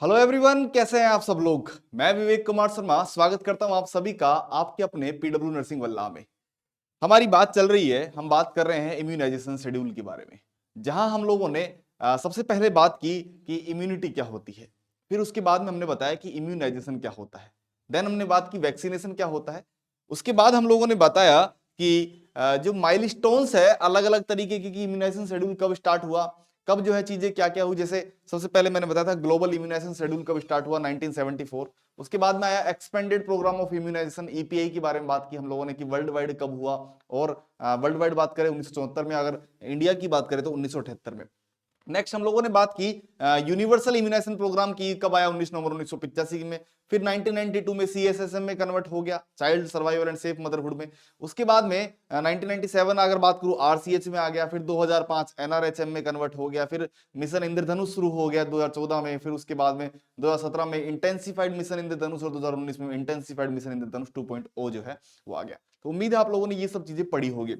Hello everyone, कैसे हैं आप सब लोग। मैं विवेक कुमार शर्मा स्वागत करता हूं आप सभी का आपके अपने पीडब्ल्यू नर्सिंग वल्लाह में। हमारी बात चल रही है, हम बात कर रहे हैं इम्यूनाइजेशन शेड्यूल के बारे में, जहां हम लोगों ने सबसे पहले बात की कि इम्यूनिटी क्या होती है। फिर उसके बाद में हमने बताया कि इम्यूनाइजेशन क्या होता है। देन हमने बात की वैक्सीनेशन क्या होता है। उसके बाद हम लोगों ने बताया कि जो माइलस्टोन्स है, अलग अलग तरीके की इम्यूनाइजेशन शेड्यूल कब स्टार्ट हुआ, कब जो है चीजें क्या क्या हुई। जैसे सबसे पहले मैंने बताया था ग्लोबल इम्यूनाइजेशन शेड्यूल कब स्टार्ट हुआ, 1974। उसके बाद में आया expanded programme of immunization, EPI के बारे में बात की हम लोगों ने कि वर्ल्ड वाइड कब हुआ। और वर्ल्ड वाइड बात करें 1974 में, अगर इंडिया की बात करें तो 1978 में। नेक्स्ट हम लोगों ने बात की यूनिवर्सल इम्यूनाइजेशन प्रोग्राम की, कब आया, 19 नवंबर 1985 में। फिर 1992 में सीएसएसएम में कन्वर्ट हो गया, child survival and safe motherhood में। उसके बाद में 1997 अगर बात करूं आरसीएच में आ गया। फिर 2005 एनआरएचएम में कन्वर्ट हो गया। फिर मिशन इंद्रधनुष शुरू हो गया 2014 में। फिर उसके बाद में 2017 में इंटेंसिफाइड मिशन इंद्रधनुष, और 2019 में इंटेंसिफाइड मिशन इंद्रधनुष 2.0 जो है वो आ गया। तो उम्मीद है आप लोगों ने ये सब चीजें पढ़ी होगी।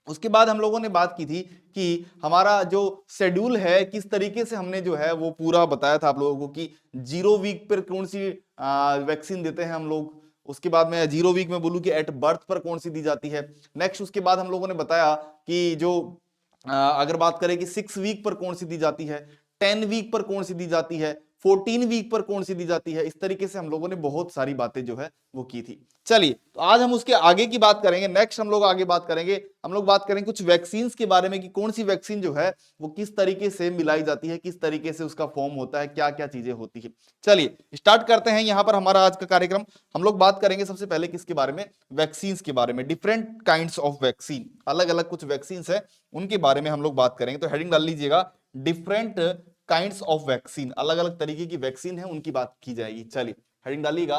उसके बाद हम लोगों ने बात की थी कि हमारा जो शेड्यूल है किस तरीके से हमने जो है वो पूरा बताया था आप लोगों को कि 0 वीक पर कौन सी वैक्सीन देते हैं हम लोग। उसके बाद में 0 वीक में बोलूं कि एट बर्थ पर कौन सी दी जाती है। नेक्स्ट उसके बाद हम लोगों ने बताया कि जो अगर बात करें कि 6 वीक पर कौन सी दी जाती है, 10 वीक पर कौन सी दी जाती है, 14 वीक पर कौन सी दी जाती है। इस तरीके से हम लोगों ने बहुत सारी बातें जो है वो की थी। चलिए, तो आज हम उसके आगे की बात करेंगे। नेक्स्ट हम लोग आगे बात करेंगे, हम लोग बात करेंगे कुछ वैक्सीन के बारे में कि कौन सी वैक्सीन जो है वो किस तरीके से मिलाई जाती है, किस तरीके से उसका फॉर्म होता है, क्या क्या चीजें होती है। चलिए स्टार्ट करते हैं यहां पर हमारा आज का कार्यक्रम। हम लोग बात करेंगे सबसे पहले किसके बारे में, वैक्सीन के बारे में। डिफरेंट काइंड्स ऑफ वैक्सीन, अलग अलग कुछ वैक्सीन है उनके बारे में हम लोग बात करेंगे। तो हेडिंग डाल लीजिएगा, डिफरेंट काइंड्स ऑफ वैक्सीन, अलग अलग तरीके की वैक्सीन है उनकी बात की जाएगी। चलिए हेडिंग डालिएगा,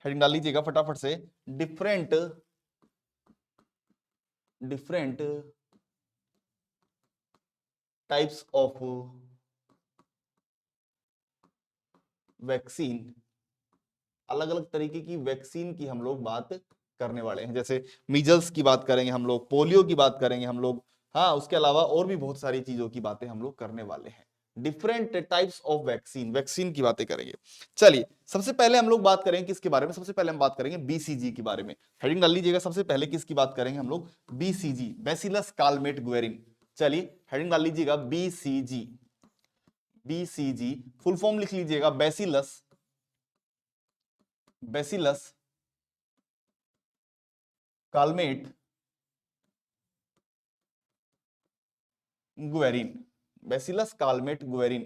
हेडिंग डाल लीजिएगा फटाफट से, different different types of vaccine, अलग अलग तरीके की वैक्सीन की हम लोग बात करने वाले हैं। जैसे मीजल्स की बात करेंगे हम लोग, पोलियो की बात करेंगे हम लोग, हाँ उसके अलावा और भी बहुत सारी चीजों की बातें हम लोग करने वाले हैं। Different types of vaccine, vaccine की बातें करेंगे। चलिए सबसे पहले हम लोग बात करेंगे किसके बारे में, सबसे पहले हम बात करेंगे बीसीजी के बारे में। हेडिंग डाल लीजिएगा, सबसे पहले किसकी बात करेंगे हम लोग, बीसीजी, बैसिलस कालमेट गुएरिन। चलिए हेडिंग डाल लीजिएगा बीसीजी, बीसीजी फुल फॉर्म लिख लीजिएगा, bacillus, bacillus Calmette Guerin, bacillus Calmette Guerin.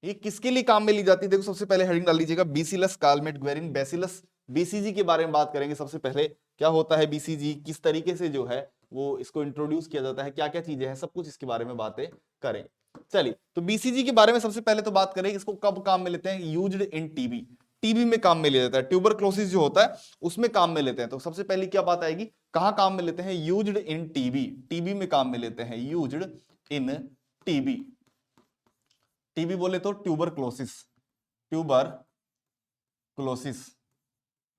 ये किसके लिए काम में ली जाती है, देखो सबसे पहले हेडिंग डाल लीजिएगा, बीसिलस कालमेट गुएरिन, बैसिलस। बीसीजी के बारे में बात करेंगे सबसे पहले, क्या होता है बीसीजी, किस तरीके से जो है वो इसको इंट्रोड्यूस किया जाता है, क्या क्या चीजें हैं, सब कुछ इसके बारे में बातें करेंगे। चलिए तो बीसीजी के बारे में सबसे पहले तो बात करें, इसको कब काम में लेते हैं, यूज्ड इन टीबी, टीबी में काम में लिया जाता है, ट्यूबरक्लोसिस जो होता है उसमें काम में लेते हैं। तो सबसे पहले क्या बात आएगी, कहां काम में लेते हैं, यूज्ड इन टीबी, टीबी में काम में लेते हैं, यूज्ड इन टीबी। टीबी बोले तो ट्यूबर क्लोसिस, ट्यूबर क्लोसिस,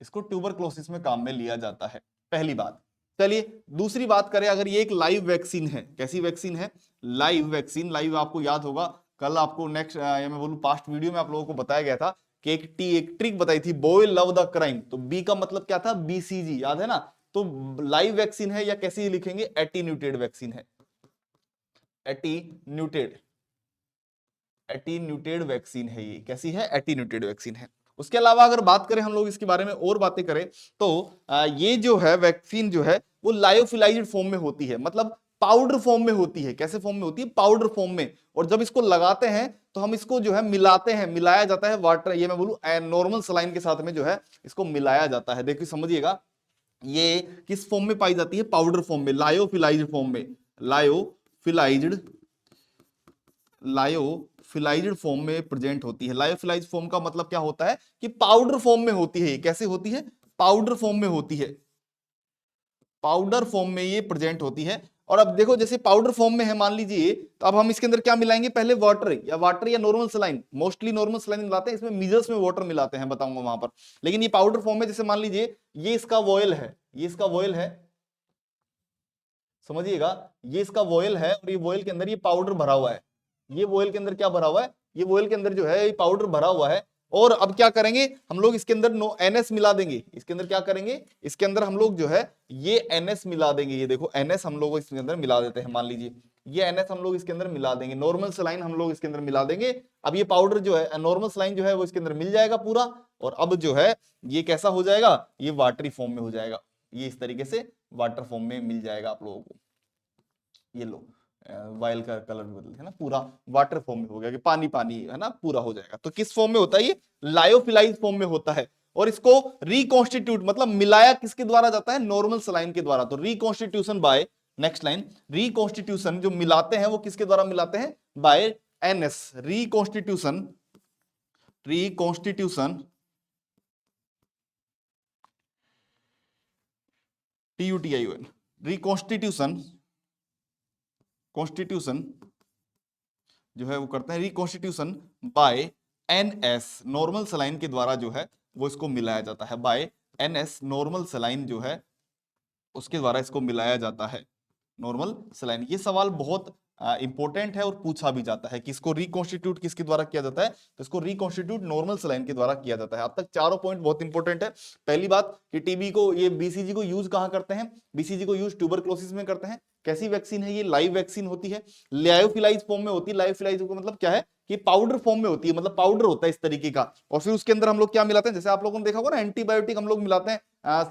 इसको ट्यूबर क्लोसिस में काम में लिया जाता है, पहली बात। चलिए दूसरी बात करें, अगर ये एक लाइव वैक्सीन है, कैसी वैक्सीन है, लाइव वैक्सीन। लाइव आपको याद होगा, कल आपको नेक्स्ट या मैं बोलूं पास्ट वीडियो में आप लोगों को बताया गया था कि एक ट्रिक बताई थी, बॉय लव द क्राइम। तो बी का मतलब क्या था, बीसीजी, याद है ना। तो लाइव वैक्सीन है या कैसी लिखेंगे, एटीन्यूटेड वैक्सीन है, एटीन्यूटेड, एटीन्यूटेड वैक्सीन है ये, कैसी है, एटीन्यूटेड वैक्सीन है। उसके अलावा अगर बात करें हम लोग इसके बारे में और बातें करें तो ये जो है वैक्सीन जो है वो लायोफिलाइज्ड फॉर्म में होती है, मतलब पाउडर फॉर्म में होती है। कैसे फॉर्म में होती है, पाउडर फॉर्म में। और जब इसको लगाते हैं तो हम इसको जो है मिलाते हैं, मिलाया जाता है वाटर, ये मैं बोलूं नॉर्मल सलाइन के साथ में जो है इसको मिलाया जाता है। देखिए समझिएगा, ये किस फॉर्म में पाई जाती है, पाउडर फॉर्म में, लायोफिलाइज्ड फॉर्म में, लायोफिलाइज्ड, लायोफिलाइज्ड फॉर्म में प्रेजेंट होती है। लायोफिलाइज्ड फॉर्म का मतलब क्या होता है कि पाउडर फॉर्म में होती है। कैसे होती है, पाउडर फॉर्म में होती है, पाउडर फॉर्म में ये प्रेजेंट होती है। और अब देखो जैसे पाउडर फॉर्म में है मान लीजिए, तो अब हम इसके अंदर क्या मिलाएंगे, पहले वाटर या normal saline, mostly normal saline मिलाते हैं, इसमें मीजल्स में वाटर मिलाते हैं, बताऊंगा वहां पर। लेकिन ये पाउडर फॉर्म में, जैसे मान लीजिए ये इसका वॉयल है, ये इसका वॉयल है, समझिएगा, ये इसका वोयल है और ये वोयल के अंदर ये पाउडर भरा हुआ है। ये वोयल के अंदर क्या भरा हुआ है, ये वोयल के अंदर जो है ये पाउडर भरा हुआ है। और अब क्या करेंगे हम लोग, इसके अंदर नो NS मिला देंगे। इसके अंदर क्या करेंगे, इसके अंदर हम लोग जो है ये NS मिला देंगे। ये देखो NS हम लोग इसके अंदर मिला देते हैं। मान लीजिए ये NS हम लोग इसके अंदर मिला देंगे, नॉर्मल सलाइन हम लोग इसके अंदर मिला देंगे। अब ये पाउडर जो है नॉर्मल सलाइन जो है वो इसके अंदर मिल जाएगा पूरा। और अब जो है ये कैसा हो जाएगा, ये वाटरी फॉर्म में हो जाएगा। ये इस तरीके से वाटर फॉर्म में मिल जाएगा आप लोगों को। ये लो वायल का कलर भी बदल है ना, पूरा वाटर फॉर्म में हो गया कि पानी पानी है ना, पूरा हो जाएगा। तो किस फॉर्म में होता है, ये लायोफिलाइज फॉर्म में होता है। और इसको रिकॉन्स्टिट्यूट मतलब मिलाया किसके द्वारा जाता है, नॉर्मल सलाइन के द्वारा। तो reconstitution by, next line, reconstitution जो मिलाते हैं वो किसके द्वारा मिलाते हैं, by NS। Reconstitution, reconstitution TUTION, reconstitution, constitution जो है वो करते हैं reconstitution by NS, normal saline के द्वारा जो है वो इसको मिलाया जाता है। बाय NS, नॉर्मल सलाइन जो है उसके द्वारा इसको मिलाया जाता है, नॉर्मल सलाइन। ये सवाल बहुत इंपॉर्टेंट है और पूछा भी जाता है कि इसको रिकॉन्स्टिट्यूट किसके द्वारा किया जाता है, तो इसको रिकॉन्स्टिट्यूट नॉर्मल सलाइन के द्वारा किया जाता है। अब तक चारों पॉइंट बहुत इंपॉर्टेंट है। पहली बात कि टीबी को, ये BCG को यूज कहां करते हैं, BCG को यूज ट्यूबरक्लोसिस में करते हैं। कैसी वैक्सीन है ये, लाइव वैक्सीन होती है, लायोफिलाइज फॉर्म में होती है। लायोफिलाइज का मतलब क्या है कि पाउडर फॉर्म में होती है, मतलब पाउडर होता है इस तरीके का। और फिर उसके अंदर हम लोग क्या मिलाते हैं, जैसे आप लोगों ने देखा होगा ना, एंटीबायोटिक हम लोग मिलाते हैं,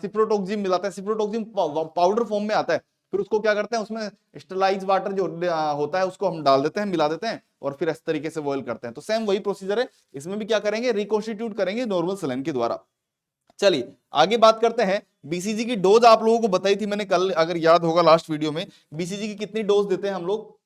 सिप्रोटोक्सिम मिलाते हैं। सिप्रोटोक्सिम पाउडर फॉर्म में आता है। फिर उसको क्या करते हैं, उसमें स्टरलाइज वाटर जो होता है उसको हम डाल देते हैं, मिला देते हैं और फिर इस तरीके से बॉयल करते हैं। तो सेम वही प्रोसीजर है, इसमें भी क्या करेंगे, रिकॉन्स्टिट्यूट करेंगे नॉर्मल सलाइन के द्वारा। चलिए आगे बात करते हैं। BCG की डोज आप लोगों को बताई थी मैंने कल, अगर याद होगा लास्ट वीडियो में, BCG की कितनी डोज देते हैं हम लोग।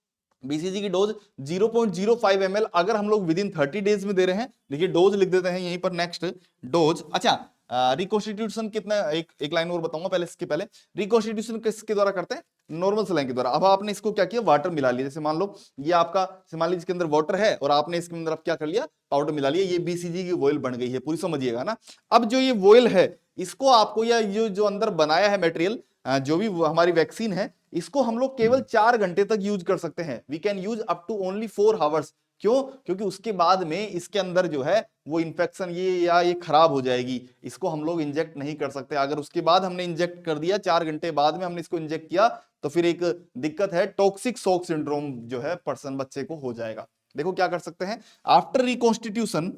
BCG की डोज 0.05 ml अगर हम लोग विद इन 30 डेज में दे रहे हैं। देखिए डोज लिख देते हैं यहीं पर, नेक्स्ट डोज। अच्छा रिकॉन्स्टिट्यूशन कितना, एक लाइन और बताऊंगा पहले, इसके पहले रिकॉन्स्टिट्यूशन किसके द्वारा करते हैं, नॉर्मल सलाइन के द्वारा। अब आपने इसको क्या किया, वाटर मिला लिया। जैसे मान लो ये आपका, मान लीजिए इसके अंदर वाटर है और आपने इसके अंदर अब क्या कर लिया, पाउडर मिला लिया। ये BCG की वॉयल बन गई है पूरी, समझिएगा ना। अब जो ये वॉयल है इसको आपको, या ये जो अंदर बनाया है मटेरियल, जो भी हमारी वैक्सीन है, इसको हम लोग केवल 4 घंटे तक यूज कर सकते हैं। We can use up to only 4 hours. क्यों, क्योंकि उसके बाद में इसके अंदर जो है वो इंफेक्शन ये खराब हो जाएगी। इसको हम लोग इंजेक्ट नहीं कर सकते। अगर उसके बाद हमने इंजेक्ट कर दिया, 4 घंटे बाद में हमने इसको इंजेक्ट किया, तो फिर एक दिक्कत है, टॉक्सिक शॉक सिंड्रोम जो है पर्सन, बच्चे को हो जाएगा। देखो क्या कर सकते हैं, आफ्टर रिकॉन्स्टिट्यूशन,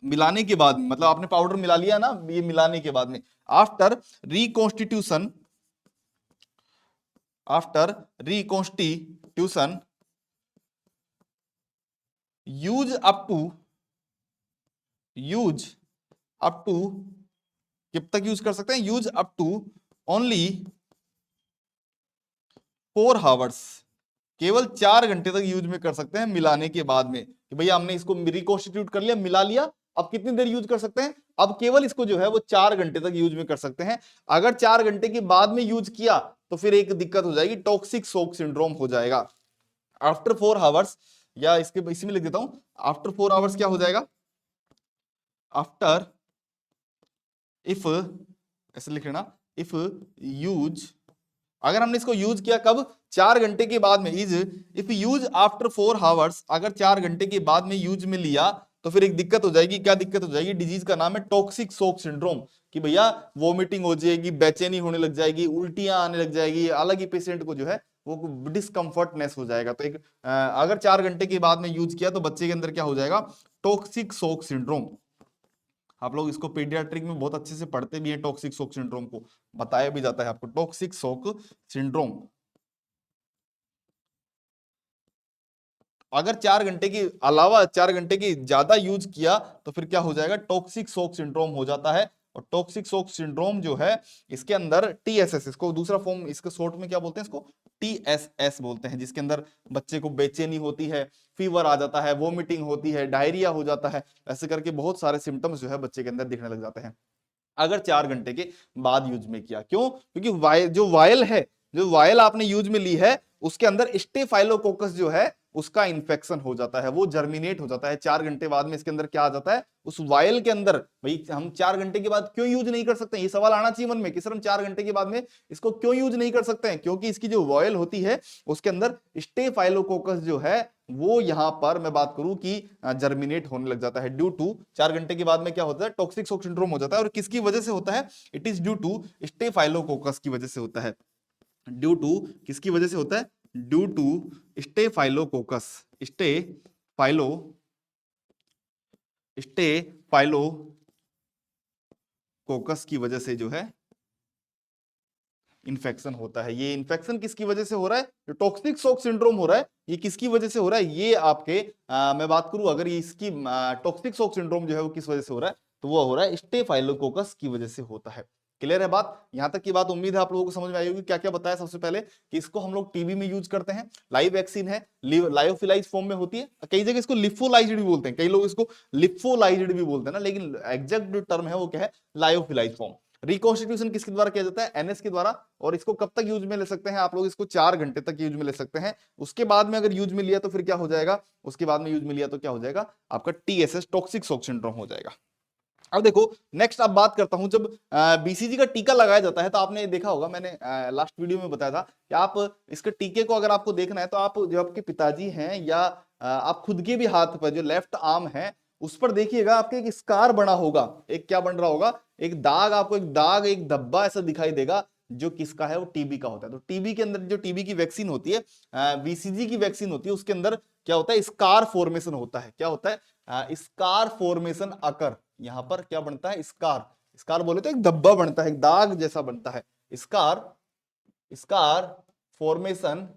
मिलाने के बाद, मतलब आपने पाउडर मिला लिया ना, ये मिलाने के बाद में, after reconstitution, after reconstitution use up to कब तक यूज कर सकते हैं, use up to only 4 hours, केवल 4 घंटे तक यूज में कर सकते हैं मिलाने के बाद में। कि भैया हमने इसको रिकॉन्स्टिट्यूट कर लिया, मिला लिया, अब कितनी देर यूज कर सकते हैं, अब केवल इसको जो है वो 4 घंटे तक यूज में कर सकते हैं। अगर 4 घंटे के बाद में यूज किया तो फिर एक दिक्कत हो जाएगी, टॉक्सिक शॉक सिंड्रोम हो जाएगा। आफ्टर 4 आवर्स, या इसके इसी में लिख देता हूं, आफ्टर 4 आवर्स क्या हो जाएगा, आफ्टर, इफ, ऐसे लिख लेना, इफ यूज, अगर हमने इसको यूज किया कब, 4 घंटे के बाद में, is if use after 4 hours, अगर 4 घंटे के बाद में यूज में लिया तो फिर एक दिक्कत हो जाएगी। क्या दिक्कत हो जाएगी, डिजीज का नाम है टॉक्सिक शॉक सिंड्रोम। कि भैया वोमिटिंग हो जाएगी, बेचैनी होने लग जाएगी, उल्टियां आने लग जाएगी, अलग ही पेशेंट को जो है वो डिस्कम्फर्टनेस हो जाएगा। तो एक अगर 4 घंटे के बाद में यूज किया तो बच्चे के अंदर क्या हो जाएगा, टॉक्सिक शॉक सिंड्रोम। आप लोग इसको पीडियाट्रिक में बहुत अच्छे से पढ़ते भी हैं, टॉक्सिक शॉक सिंड्रोम को बताया भी जाता है आपको, टॉक्सिक शॉक सिंड्रोम। अगर 4 घंटे के अलावा 4 घंटे की ज्यादा यूज किया तो फिर क्या हो जाएगा, टॉक्सिक शॉक सिंड्रोम हो जाता है। और टॉक्सिक शॉक सिंड्रोम जो है इसके अंदर TSS, इसको दूसरा फॉर्म, इसके शॉर्ट में क्या बोलते हैं, इसको TSS बोलते हैं, जिसके अंदर बच्चे को बेचैनी होती है, फीवर आ जाता है, वोमिटिंग होती है, डायरिया हो जाता है, ऐसे करके बहुत सारे सिम्टम्स जो है बच्चे के अंदर दिखने लग जाते हैं अगर 4 घंटे के बाद यूज में किया। क्यों, क्योंकि जो वायल है, जो वायल आपने यूज में ली है उसके अंदर स्टेफाइलोकोकस जो है उसका इन्फेक्शन हो जाता है, वो जर्मिनेट हो जाता है 4 घंटे बाद में। इसके अंदर क्या आ जाता है, उस वायल के अंदर। भाई हम 4 घंटे के बाद क्यों यूज नहीं कर सकते, ये सवाल आना चाहिए मन में कि सर हम 4 घंटे के बाद में इसको क्यों यूज नहीं कर सकते हैं। क्योंकि इसकी जो वायल होती है उसके अंदर स्टेफाइलोकोकस जो है वो यहां पर मैं बात करूं कि जर्मिनेट होने लग जाता है। ड्यू टू 4 घंटे के बाद में क्या होता है, टॉक्सिक शॉक सिंड्रोम हो जाता है। और किसकी वजह से होता है, it is due to staphylococcus की वजह से होता है। ड्यू टू किसकी वजह से होता है, ड्यू टू स्टेफाइलोकोकस, स्टेफाइलोकोकस की वजह से जो है इन्फेक्शन होता है। ये इन्फेक्शन किसकी वजह से हो रहा है, जो टॉक्सिक शॉक सिंड्रोम हो रहा है ये किसकी वजह से हो रहा है, ये आपके मैं बात करूं अगर इसकी टॉक्सिक शॉक सिंड्रोम जो है वो किस वजह से हो रहा है, तो वो हो रहा है स्टेफाइलोकोकस की वजह से होता है। क्लियर है बात, यहां तक की बात उम्मीद है आप लोगों को समझ में आई होगी। क्या क्या बताया सबसे पहले कि इसको हम लोग टीबी में यूज करते हैं, लाइव वैक्सीन है, लायोफिलाइज फॉर्म में होती है, कई जगह इसको लिफोलाइज्ड भी बोलते हैं, कई लोग इसको लिफोलाइज्ड भी बोलते हैं ना, लेकिन एग्जैक्ट जो टर्म है वो क्या है, लायोफिलाइज फॉर्म। रिकॉन्स्टिट्यूशन किसके द्वारा किया जाता है, एनएस के द्वारा। और इसको कब तक यूज में ले सकते हैं आप लोग, इसको 4 घंटे तक यूज में ले सकते हैं। उसके बाद में अगर यूज में लिया तो फिर क्या हो जाएगा, उसके बाद में यूज में लिया तो क्या हो जाएगा, आपका टीएसएस टॉक्सिक शॉक सिंड्रोम हो जाएगा। अब देखो नेक्स्ट अब बात करता हूं, जब बीसीजी का टीका लगाया जाता है तो आपने देखा होगा, मैंने लास्ट वीडियो में बताया था कि आप इसके टीके को अगर आपको देखना है तो आप जो आपके पिताजी हैं या आप खुद के भी हाथ पर जो लेफ्ट आर्म है उस पर देखिएगा, आपके एक स्कार बना होगा, एक क्या बन रहा होगा, एक दाग, आपको एक दाग, एक धब्बा ऐसा दिखाई देगा, जो किसका है, वो टीबी का होता है। तो टीबी के अंदर जो टीबी की वैक्सीन होती है, बीसीजी की वैक्सीन होती है, उसके अंदर क्या होता है, स्कार फॉर्मेशन होता है। क्या होता है, स्कार फॉर्मेशन अकर, यहां पर क्या बनता है, स्कार, स्कार बोले तो एक धब्बा बनता है, एक दाग जैसा बनता है, scar, scar formation,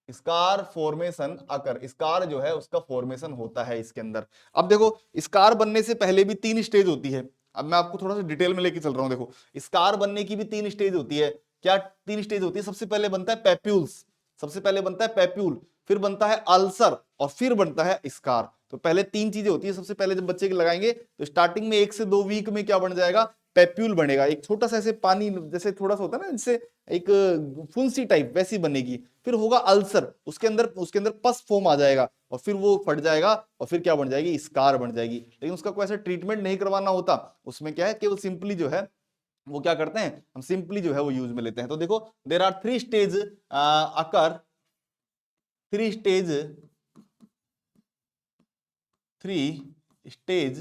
scar formation occur, scar जो है उसका फॉर्मेशन होता है इसके अंदर। अब देखो स्कार बनने से पहले भी 3 स्टेज होती है। अब मैं आपको थोड़ा सा डिटेल में लेके चल रहा हूं। देखो स्कार बनने की भी 3 स्टेज होती है। क्या 3 स्टेज होती है, सबसे पहले बनता है पेप्यूल्स, सबसे पहले बनता है पेप्यूल, फिर बनता है अल्सर और फिर बनता है स्कार। तो पहले 3 चीजें होती है। सबसे पहले जब बच्चे के लगाएंगे तो स्टार्टिंग में 1 से 2 वीक में क्या बन जाएगा, पेप्यूल बनेगा, एक छोटा सा ऐसे पानी जैसे थोड़ा सा होता है ना, जैसे एक फुंसी टाइप वैसी बनेगी। फिर होगा अल्सर, उसके अंदर पस फॉर्म आ जाएगा और फिर वो फट जाएगा और फिर क्या बन जाएगी, स्कार बन जाएगी। लेकिन उसका कोई ऐसा ट्रीटमेंट नहीं करवाना होता, उसमें क्या है कि वो सिंपली जो है वो क्या करते हैं, हम सिंपली जो है वो यूज में लेते हैं। तो देखो there are 3 stage occur, 3 stage, 3 stage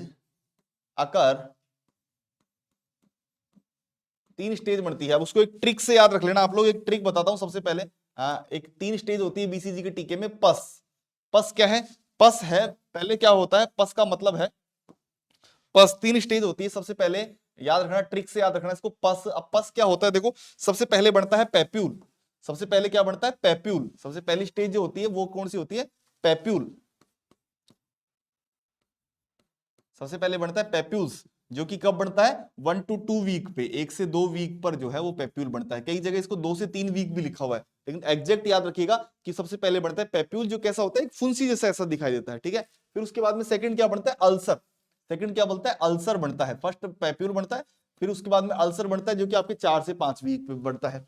occur, 3 stage बनती है। अब उसको एक ट्रिक से याद रख लेना आप लोग, एक ट्रिक बताता हूं सबसे पहले। एक 3 स्टेज होती है बीसीजी के टीके में। पस, पस क्या है, पस है, पहले क्या होता है, पस का मतलब है पस। 3 स्टेज होती है, सबसे पहले याद रखना, ट्रिक से याद रखना इसको, पस। अब पस क्या होता है, देखो सबसे पहले बनता है पेप्यूल, सबसे पहले क्या बनता है, पेप्यूल। सबसे पहली स्टेज जो होती है वो कौन सी होती है, पेप्यूल। सबसे पहले बनता है पेप्यूल्स, जो कि कब बनता है, 1 to 2 वीक पे, 1 से 2 वीक पर जो है वो पेप्यूल बनता है। कई जगह इसको 2 से 3 वीक भी लिखा हुआ है, लेकिन एग्जैक्ट याद रखिएगा कि सबसे पहले बनता है पेप्यूल, जो कैसा होता है, एक फुंसी जैसा ऐसा दिखाई देता है, ठीक है। फिर उसके बाद में सेकंड क्या बनता है, अल्सर। सेकंड क्या बनता है, अल्सर बनता है। फर्स्ट पेप्यूल बनता है, फिर उसके बाद में अल्सर बनता है, जो कि आपके 4 से 5 वीक पे बनता है,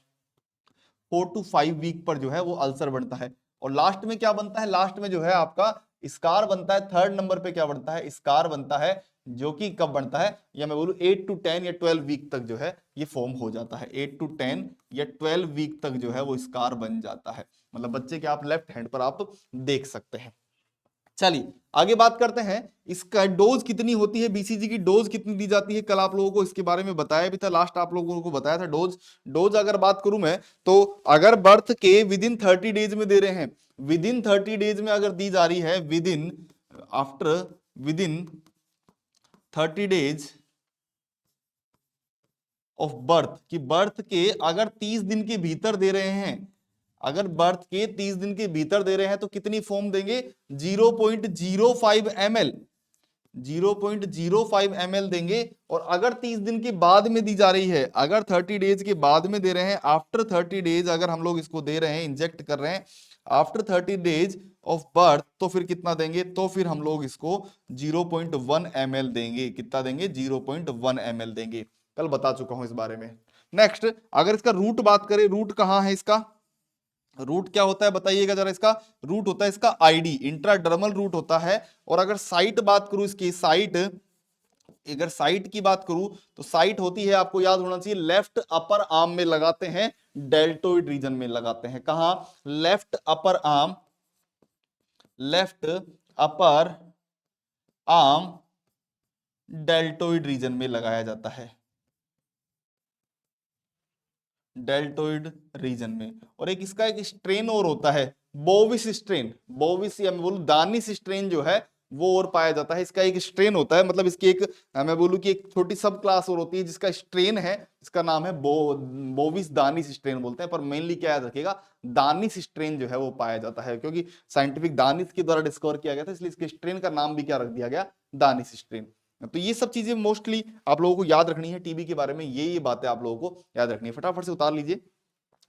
4 to 5 वीक पर जो है वो अल्सर बनता है। और लास्ट में क्या बनता है, लास्ट में जो है आपका स्कार बनता है। थर्ड नंबर पे क्या बनता है, स्कार बनता है, जो कि कब बनता है, या मैं बोलूं 8 to 10 या 12 वीक तक जो है ये फॉर्म हो जाता है। 8 to 10 या 12 वीक तक जो है वो स्कार बन जाता है। मतलब बच्चे के आप लेफ्ट हैंड पर आप देख सकते हैं। चलिए आगे बात करते हैं, इसका डोज कितनी होती है, बीसीजी की डोज कितनी दी जाती है। कल आप लोगों को इसके बारे में बताया भी था, लास्ट आप लोगों को बताया था डोज। डोज अगर बात करूं मैं तो अगर बर्थ के विदिन 30 डेज में दे रहे हैं, विदिन 30 डेज में अगर दी जा रही है, विदिन 30 डेज ऑफ बर्थ, कि बर्थ के अगर 30 दिन के भीतर दे रहे हैं, अगर बर्थ के 30 दिन के भीतर दे रहे हैं तो कितनी फॉर्म देंगे, 0.05 ml, 0.05 ml देंगे। और अगर 30 दिन के बाद में दी जा रही है, अगर 30 डेज के बाद में दे रहे हैं, आफ्टर 30 डेज अगर हम लोग इसको दे रहे हैं, इंजेक्ट कर रहे हैं आफ्टर 30 डेज ऑफ बर्थ, तो फिर कितना देंगे, तो फिर हम लोग इसको 0.1 ml देंगे। कितना देंगे, 0.1 ml देंगे। कल बता चुका हूं इस बारे में। नेक्स्ट अगर इसका रूट बात करें, रूट कहां है इसका, रूट क्या होता है बताइएगा जरा इसका। रूट होता है इसका आईडी, इंट्राडर्मल रूट होता है। और अगर साइट बात करूं इसकी, साइट, अगर साइट की बात करूं तो साइट होती है, आपको याद होना चाहिए, लेफ्ट अपर आर्म में लगाते हैं, डेल्टोइड रीजन में लगाते हैं। कहां? Left upper arm, left upper arm deltoid region में लगाया जाता है, डेल्टोइड रीजन में। और एक इसका एक स्ट्रेन और होता है, बोविस स्ट्रेन, बोविस या मैं बोलूं दानिश स्ट्रेन जो है वो और पाया जाता है। इसका एक स्ट्रेन होता है, मतलब इसकी एक मैं बोलूं कि एक छोटी सब क्लास और होती है जिसका स्ट्रेन है, इसका नाम है बोविस दानिश स्ट्रेन बोलते हैं। पर मेनली क्या याद रखिएगा, दानिश स्ट्रेन जो है वो पाया जाता है, क्योंकि साइंटिफिक दानिश के द्वारा डिस्कवर किया गया था, इसलिए इसके स्ट्रेन का नाम भी क्या रख दिया गया, दानिश स्ट्रेन। तो ये सब चीजें मोस्टली आप लोगों को याद रखनी है टीबी के बारे में, ये बातें आप लोगों को याद रखनी है। फटाफट से उतार लीजिए,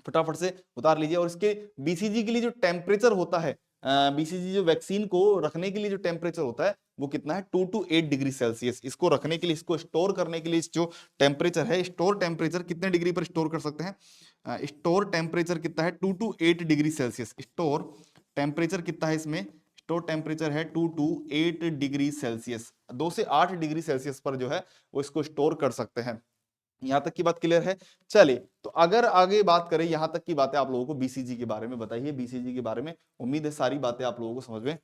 फटाफट से उतार लीजिए। और इसके बीसीजी के लिए जो टेम्परेचर होता है, बीसीजी जो वैक्सीन को रखने के लिए जो टेम्परेचर होता है वो कितना है, 2 to 8 डिग्री सेल्सियस। इसको रखने के लिए, इसको स्टोर करने के लिए जो टेम्परेचर है, स्टोर टेम्परेचर कितने डिग्री पर स्टोर कर सकते हैं, स्टोर टेम्परेचर कितना है, 2 to 8 degree Celsius. Store temperature कितना है इसमें, स्टोर टेम्परेचर है 2 to 8 डिग्री सेल्सियस, 2 से 8 डिग्री सेल्सियस पर जो है वो इसको स्टोर कर सकते हैं। यहां तक की बात क्लियर है। चलिए, तो अगर आगे बात करें, यहां तक की बातें आप लोगों को बीसीजी के बारे में बताइए, बीसीजी के बारे में उम्मीद है सारी बातें आप लोगों को समझ में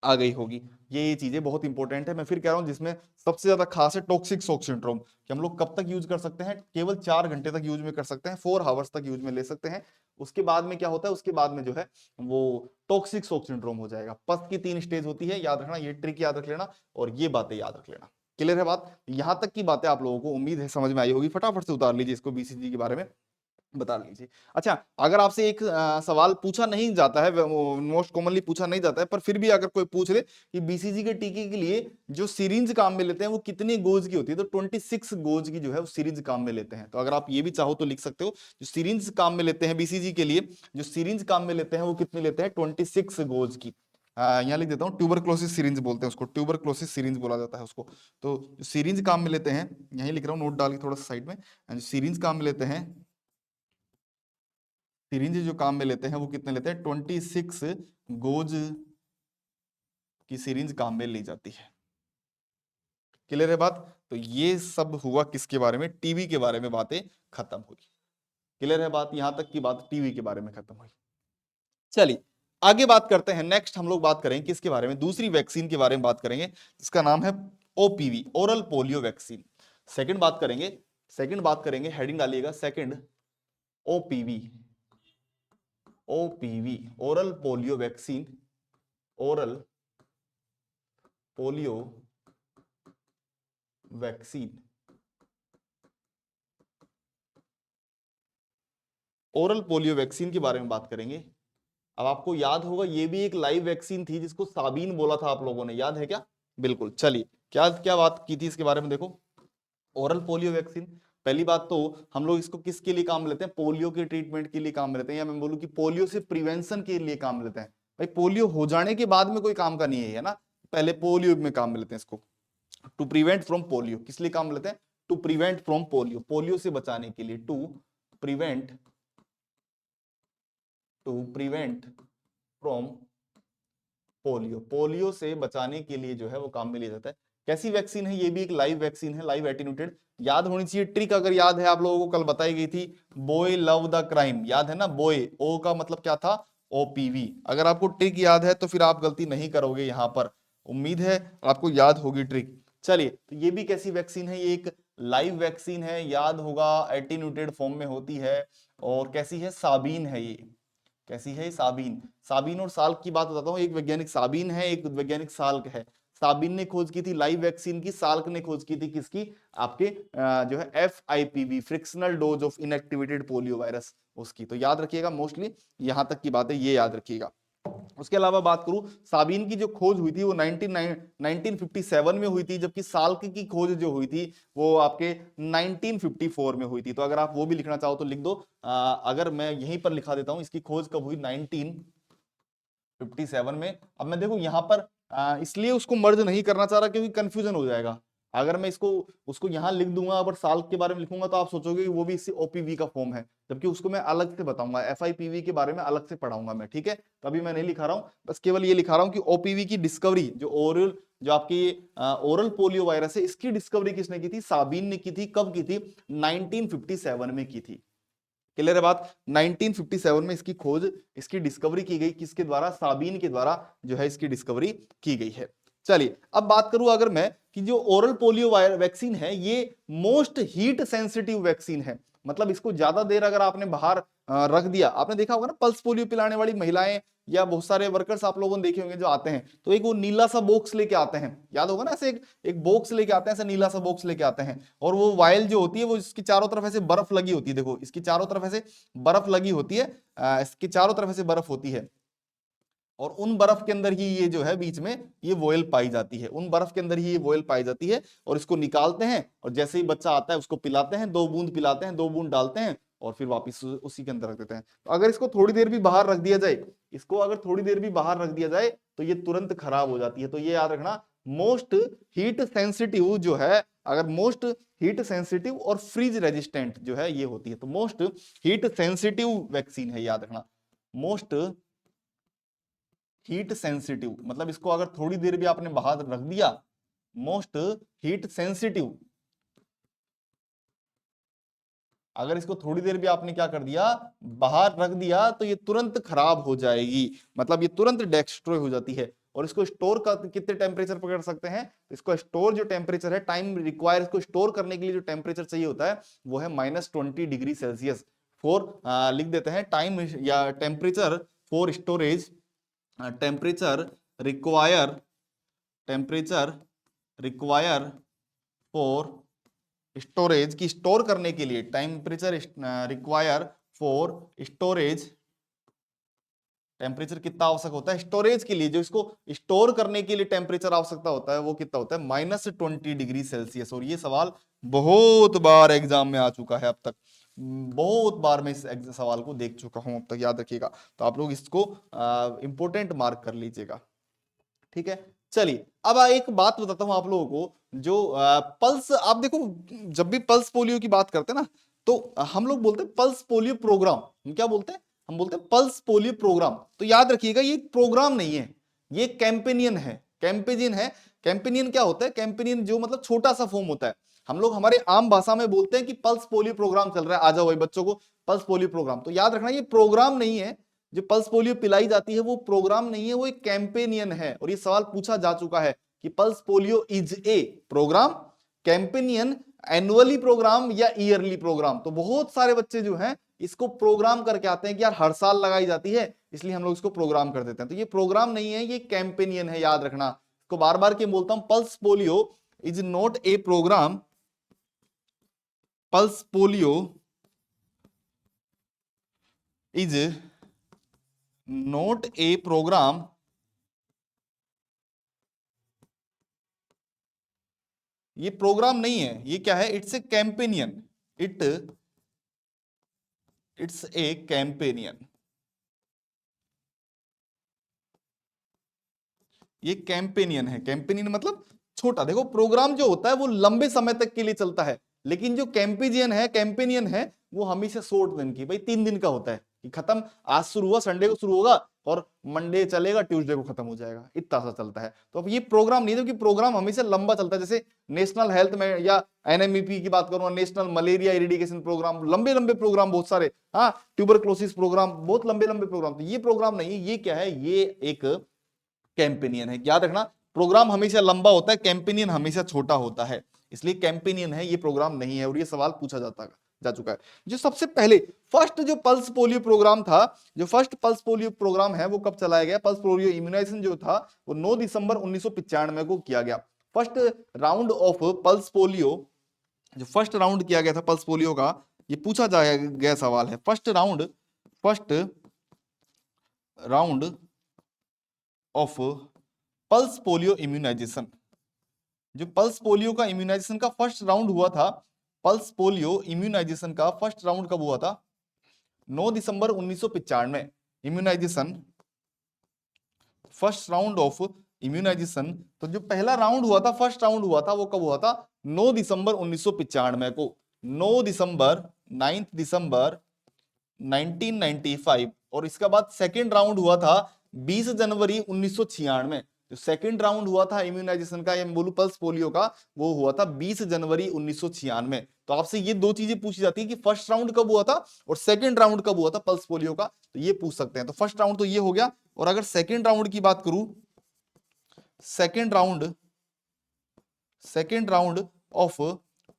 आ गई होगी। ये चीजें बहुत इंपॉर्टेंट है, मैं फिर कह रहा हूं, जिसमें सबसे ज्यादा खास है टॉक्सिक शॉक सिंड्रोम, कि हम लोग कब तक यूज कर सकते हैं, केवल 4 घंटे तक यूज में कर सकते हैं, 4 आवर्स तक यूज में ले सकते हैं। उसके बाद में क्या होता है, उसके बाद में जो है वो टॉक्सिक शॉक सिंड्रोम हो जाएगा। पस की 3 स्टेज होती है, याद रखना, ये ट्रिक याद रख लेना और ये बातें याद रख लेना। क्लियर है बात? यहां तक की बातें आप लोगों को उम्मीद है समझ में आई होगी। फटाफट से उतार लीजिए इसको, बीसीजी के बारे में बता लीजिए। अच्छा, अगर आपसे एक सवाल पूछा नहीं जाता है, मोस्ट कॉमनली पूछा नहीं जाता है, पर फिर भी अगर कोई पूछ ले कि बीसीजी के टीके के लिए जो सिरिंज काम में लेते हैं वो कितने गोज की होती है, तो 26 गोज की जो है वो सिरिंज काम में लेते हैं। तो अगर आप ये भी चाहो तो लिख सकते हो, जो सिरिंज काम में लेते हैं बीसीजी के लिए, जो सिरिंज काम में लेते हैं वो कितने लेते हैं, 26 गोज की। यहाँ लिख देता हूँ, ट्यूबरक्लोसिस सिरिंज बोलते हैं उसको, ट्यूबरक्लोसिस सिरिंज बोला जाता है उसको। तो सिरिंज काम में लेते हैं, यही लिख रहा हूँ नोट डाल के थोड़ा सा साइड में, सिरिंज काम में लेते हैं, सिरिंज जो काम में लेते हैं वो कितने लेते हैं, 26 गोज की सिरिंज काम में ली जाती है। क्लियर है बात? तो ये सब हुआ किसके बारे में, टीबी के बारे में बातें खत्म हुई। क्लियर है बात? यहां तक की बात टीबी के बारे में खत्म हुई। चलिए आगे बात करते हैं। नेक्स्ट हम लोग बात करेंगे किसके बारे में, दूसरी वैक्सीन के बारे में बात करेंगे, जिसका नाम है OPV, oral polio vaccine. Second बात करेंगे, सेकंड बात करेंगे, हेडिंग डालिएगा second, OPV, OPV oral polio vaccine, oral polio vaccine. Oral polio vaccine के बारे में बात करेंगे। अब आपको याद होगा ये भी एक लाइव वैक्सीन थी जिसको साबीन बोला था आप लोगों ने, याद है क्या? बिल्कुल। चलिए, क्या क्या बात की थी इसके बारे में, देखो ओरल पोलियो वैक्सीन। पहली बात तो हम लोग इसको किसके लिए काम में लेते हैं, पोलियो के ट्रीटमेंट के लिए काम में लेते हैं, या मैं बोलूं कि पोलियो से प्रिवेंशन के लिए काम में लेते हैं। भाई पोलियो हो जाने के बाद में कोई काम का नहीं है ना, पहले पोलियो में काम में लेते हैं इसको। टू प्रिवेंट फ्रॉम पोलियो, किस लिए काम में लेते हैं, to prevent from polio, polio से बचाने के लिए, to prevent, to prevent from polio, polio से बचाने के लिए जो है वो काम में लिया जाता है। कैसी वैक्सीन है, ये भी एक लाइव वैक्सीन है, लाइव एटीन्यूटेड। याद होनी चाहिए ट्रिक, अगर याद है आप लोगों को कल बताई गई थी, बॉय लव द क्राइम, याद है ना, बॉय ओ का मतलब क्या था, ओपीवी। अगर आपको ट्रिक याद है तो फिर आप गलती नहीं करोगे यहां पर, उम्मीद है आपको याद होगी ट्रिक। चलिए, तो ये भी कैसी वैक्सीन है, ये एक लाइव वैक्सीन है, याद होगा एटीन्यूटेड फॉर्म में होती है। और कैसी है, साबीन है ये, कैसी है, साबीन। साबीन और साल्क की बात बताता हूँ, एक वैज्ञानिक साबीन है, एक वैज्ञानिक साल्क है। साबीन ने खोज की थी लाइव वैक्सीन की, साल्क ने खोज की थी किसकी, आपके जो है FIPV, frictional dose of inactivated polio virus, उसकी। तो याद रखिएगा, मोस्टली यहां तक की बातें ये याद रखिएगा। उसके अलावा बात करूं, साबीन की जो खोज हुई थी वो 1957 में हुई थी, जबकि साल्क की खोज जो हुई थी वो आपके 1954 में हुई थी। तो अगर आप वो भी लिखना चाहो तो लिख दो, अगर मैं यहीं पर लिखा देता हूं, इसकी खोज कब हुई, 1957 में। अब मैं देखो यहां पर इसलिए उसको मर्ज नहीं करना चाह रहा क्योंकि कंफ्यूजन हो जाएगा। अगर मैं इसको उसको यहाँ लिख दूंगा बट साल के बारे में लिखूंगा तो आप सोचोगे कि वो भी इसी ओपीवी का फॉर्म है, जबकि उसको मैं अलग से बताऊंगा, एफआईपीवी के बारे में अलग से पढ़ाऊंगा मैं, ठीक है। तो अभी मैं नहीं लिखा रहा हूं, बस केवल ये लिखा रहा हूं कि ओपीवी की डिस्कवरी, जो ओरल जो आपकी ओरल पोलियो वायरस है, इसकी डिस्कवरी किसने की थी? साबिन ने की थी। कब की थी? 1957 में की थी। क्लियर है बात? 1957 में इसकी खोज, इसकी डिस्कवरी की गई, किसके द्वारा? साबिन के द्वारा जो है इसकी डिस्कवरी की गई है। चलिए अब बात करूं अगर मैं कि जो ओरल पोलियो वैक्सीन है ये मोस्ट हीट सेंसिटिव वैक्सीन है। मतलब इसको ज्यादा देर अगर आपने बाहर रख दिया, आपने देखा होगा ना पल्स पोलियो पिलाने वाली महिलाएं या बहुत सारे वर्कर्स आप लोगों ने देखे होंगे जो आते हैं, तो एक वो नीला सा बॉक्स लेके आते हैं, याद होगा ना, ऐसे एक बॉक्स लेके आते हैं, ऐसे नीला सा बॉक्स लेके आते हैं, और वो वायल जो होती है वो इसकी चारों तरफ ऐसे बर्फ लगी होती है, देखो इसकी चारों तरफ ऐसे बर्फ लगी होती है, इसकी चारों तरफ ऐसे बर्फ होती है, और उन बर्फ के अंदर ही ये जो है बीच में ये वोयल पाई जाती है, उन बर्फ के अंदर ही ये वोयल पाई जाती है, और इसको निकालते हैं और जैसे ही बच्चा आता है उसको पिलाते हैं, 2 बूंद पिलाते हैं, 2 बूंद डालते हैं और फिर वापस उसी के अंदर रख देते हैं। तो अगर इसको थोड़ी देर भी बाहर रख दिया जाए, इसको अगर थोड़ी देर भी बाहर रख दिया जाए तो ये तुरंत खराब हो जाती है। तो ये याद रखना, मोस्ट हीट सेंसिटिव जो है, अगर मोस्ट हीट सेंसिटिव और फ्रीज रेजिस्टेंट जो है ये होती है, तो मोस्ट हीट सेंसिटिव वैक्सीन है, याद रखना मोस्ट हीट सेंसिटिव, मतलब इसको अगर थोड़ी देर भी आपने बाहर रख दिया, मोस्ट हीट सेंसिटिव, अगर इसको थोड़ी देर भी आपने क्या कर दिया, बाहर रख दिया, तो ये तुरंत खराब हो जाएगी, मतलब ये तुरंत डेस्ट्रॉय हो जाती है। और इसको स्टोर कर कितने टेम्परेचर पर कर सकते हैं? इसको स्टोर जो टेम्परेचर है, टाइम रिक्वायर इसको स्टोर करने के लिए जो टेम्परेचर चाहिए होता है वो है -20 डिग्री सेल्सियस। लिख देते हैं टाइम या temperature for storage, temperature require, temperature require for storage, की स्टोर करने के लिए temperature require for storage, temperature कितना आवश्यक होता है स्टोरेज के लिए, जो इसको स्टोर करने के लिए टेम्परेचर आवश्यकता होता है वो कितना होता है? -20 डिग्री सेल्सियस। और ये सवाल बहुत बार एग्जाम में आ चुका है अब तक, बहुत बार मैं इस सवाल को देख चुका हूं अब तक, याद रखिएगा। तो आप लोग इसको इंपोर्टेंट मार्क कर लीजिएगा, ठीक है। चलिए अब एक बात बताता हूं आप लोगों को, जो पल्स, आप देखो जब भी पल्स पोलियो की बात करते हैं ना, तो हम लोग बोलते हैं पल्स पोलियो प्रोग्राम, हम क्या बोलते हैं? हम बोलते हैं पल्स पोलियो प्रोग्राम। तो याद रखिएगा ये प्रोग्राम नहीं है, ये कैंपेनियन है, कैंपेनियन है। कैंपेनियन क्या होता है? कैंपेनियन जो मतलब छोटा सा फॉर्म होता है, हम लोग हमारे आम भाषा में बोलते हैं कि पल्स पोलियो प्रोग्राम चल रहा है, आ जाओ भाई बच्चों को पल्स पोलियो प्रोग्राम। तो याद रखना ये प्रोग्राम नहीं है, जो पल्स पोलियो पिलाई जाती है वो प्रोग्राम नहीं है, वो एक कैंपेनियन है। और ये सवाल पूछा जा चुका है कि pulse polio is a program, campaign, annually program या ईयरली प्रोग्राम। तो बहुत सारे बच्चे जो हैं इसको प्रोग्राम करके आते हैं कि यार हर साल लगाई जाती है इसलिए हम लोग इसको प्रोग्राम कर देते हैं। तो ये प्रोग्राम नहीं है, ये कैंपेनियन है, याद रखना। इसको बार बार के बोलता हूं, pulse polio is not a program, pulse polio is not a program, ये प्रोग्राम नहीं है, ये क्या है? It's a campaign, it's a campaign, ये कैंपेनियन है। कैंपेनियन मतलब छोटा। देखो प्रोग्राम जो होता है वो लंबे समय तक के लिए चलता है, लेकिन जो कैंपेनियन है वो हमेशा शॉर्ट दिन की, भाई 3 दिन का होता है कि खत्म, आज शुरू हुआ संडे को शुरू होगा और मंडे चलेगा, ट्यूसडे को खत्म हो जाएगा, इतना सा चलता है। तो अब ये प्रोग्राम नहीं है, क्योंकि प्रोग्राम हमेशा लंबा चलता है। जैसे नेशनल हेल्थ में या एनएमईपी की बात करूं, नेशनल मलेरिया इरिडिकेशन प्रोग्राम, लंबे लंबे प्रोग्राम बहुत सारे, हाँ, ट्यूबरक्लोसिस प्रोग्राम, बहुत लंबे लंबे प्रोग्राम। तो ये प्रोग्राम नहीं है, ये क्या है? ये एक कैंपेनियन है। याद रखना, प्रोग्राम हमेशा लंबा होता है, कैंपेनियन हमेशा छोटा होता है, इसलिए कैंपेनियन है, ये प्रोग्राम नहीं है। और ये सवाल पूछा जा चुका है। जो सबसे पहले फर्स्ट जो पल्स पोलियो प्रोग्राम था, जो फर्स्ट पल्स पोलियो प्रोग्राम है वो कब चलाया गया? पल्स पोलियो इम्यूनाइजेशन जो था वो 9 दिसंबर 1995 को किया गया। First round of pulse polio, जो फर्स्ट राउंड किया गया था पल्स पोलियो का, ये पूछा गया सवाल है। First round of pulse polio immunization, जो पल्स पोलियो का इम्यूनाइजेशन का फर्स्ट राउंड हुआ था, पल्स पोलियो इम्यूनाइजेशन का फर्स्ट राउंड कब हुआ था? 9 दिसंबर 1995। Immunization, first round of immunization, तो जो पहला राउंड हुआ था, फर्स्ट राउंड हुआ था, वो कब हुआ था? 9 दिसंबर 1995 को, 9 दिसंबर 9 दिसंबर 1995। और इसके बाद सेकेंड राउंड हुआ था 20 जनवरी 1996। जो सेकेंड राउंड हुआ था इम्यूनाइजेशन का, या बोलूं पल्स पोलियो का, वो हुआ था 20 जनवरी 1996। तो आपसे ये दो चीजें पूछी जाती है कि फर्स्ट राउंड कब हुआ था और सेकेंड राउंड कब हुआ था पल्स पोलियो का, तो ये पूछ सकते हैं। तो फर्स्ट राउंड तो ये हो गया। और अगर सेकेंड राउंड की बात करूं, second round of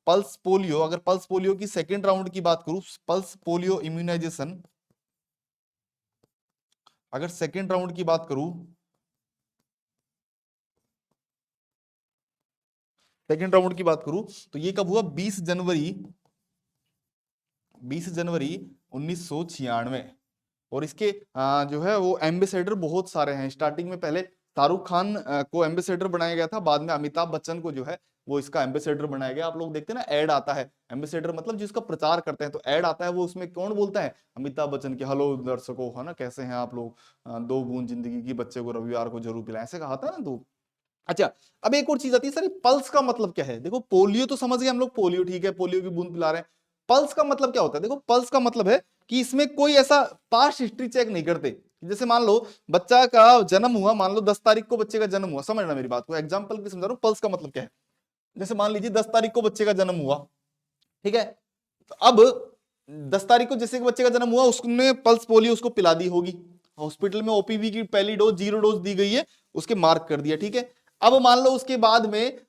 pulse polio, अगर पल्स पोलियो की सेकेंड राउंड की बात करूं, पल्स पोलियो इम्यूनाइजेशन, अगर सेकेंड राउंड की बात करूं, सेकेंड राउंड की बात करूं, तो ये कब हुआ? 20 जनवरी 1996। और इसके जो है वो एम्बेसडर बहुत सारे हैं। स्टार्टिंग में पहले शाहरुख खान को एम्बेसडर बनाया गया था, बाद में अमिताभ बच्चन को जो है वो इसका एम्बेसडर बनाया गया। आप लोग देखते हैं ना, ऐड आता है, एम्बेसडर मतलब जिसका प्रचार करते हैं, तो ऐड आता है, वो उसमें कौन बोलता है? अमिताभ बच्चन के, हेलो दर्शकों, है ना, कैसे हैं आप लोग, 2 बूंद जिंदगी की बच्चे को रविवार को जरूर पिलाएं, ऐसे कहा था ना। तो अच्छा, अब एक और चीज आती है सर, पल्स का मतलब क्या है? देखो, पोलियो तो समझ गए हम लोग, पोलियो ठीक है, पोलियो की बूंद पिला रहे हैं। पल्स का मतलब क्या होता है? देखो, पल्स का मतलब है कि इसमें कोई ऐसा पास्ट हिस्ट्री चेक नहीं करते। जैसे मान लो बच्चा का जन्म हुआ, मान लो 10 तारीख को बच्चे का जन्म हुआ, समझना मेरी बात को, एग्जाम्पल के लिए समझा रहा हूँ पल्स का मतलब क्या है। जैसे मान लीजिए 10 तारीख को बच्चे का जन्म हुआ, ठीक है, तो अब 10 तारीख को जैसे कि बच्चे का जन्म हुआ, उसने पल्स पोलियो उसको पिला दी होगी, हॉस्पिटल में ओपीवी की पहली डोज 0 डोज दी गई है, उसके मार्क कर दिया, ठीक है। अब मान लो उसके बाद में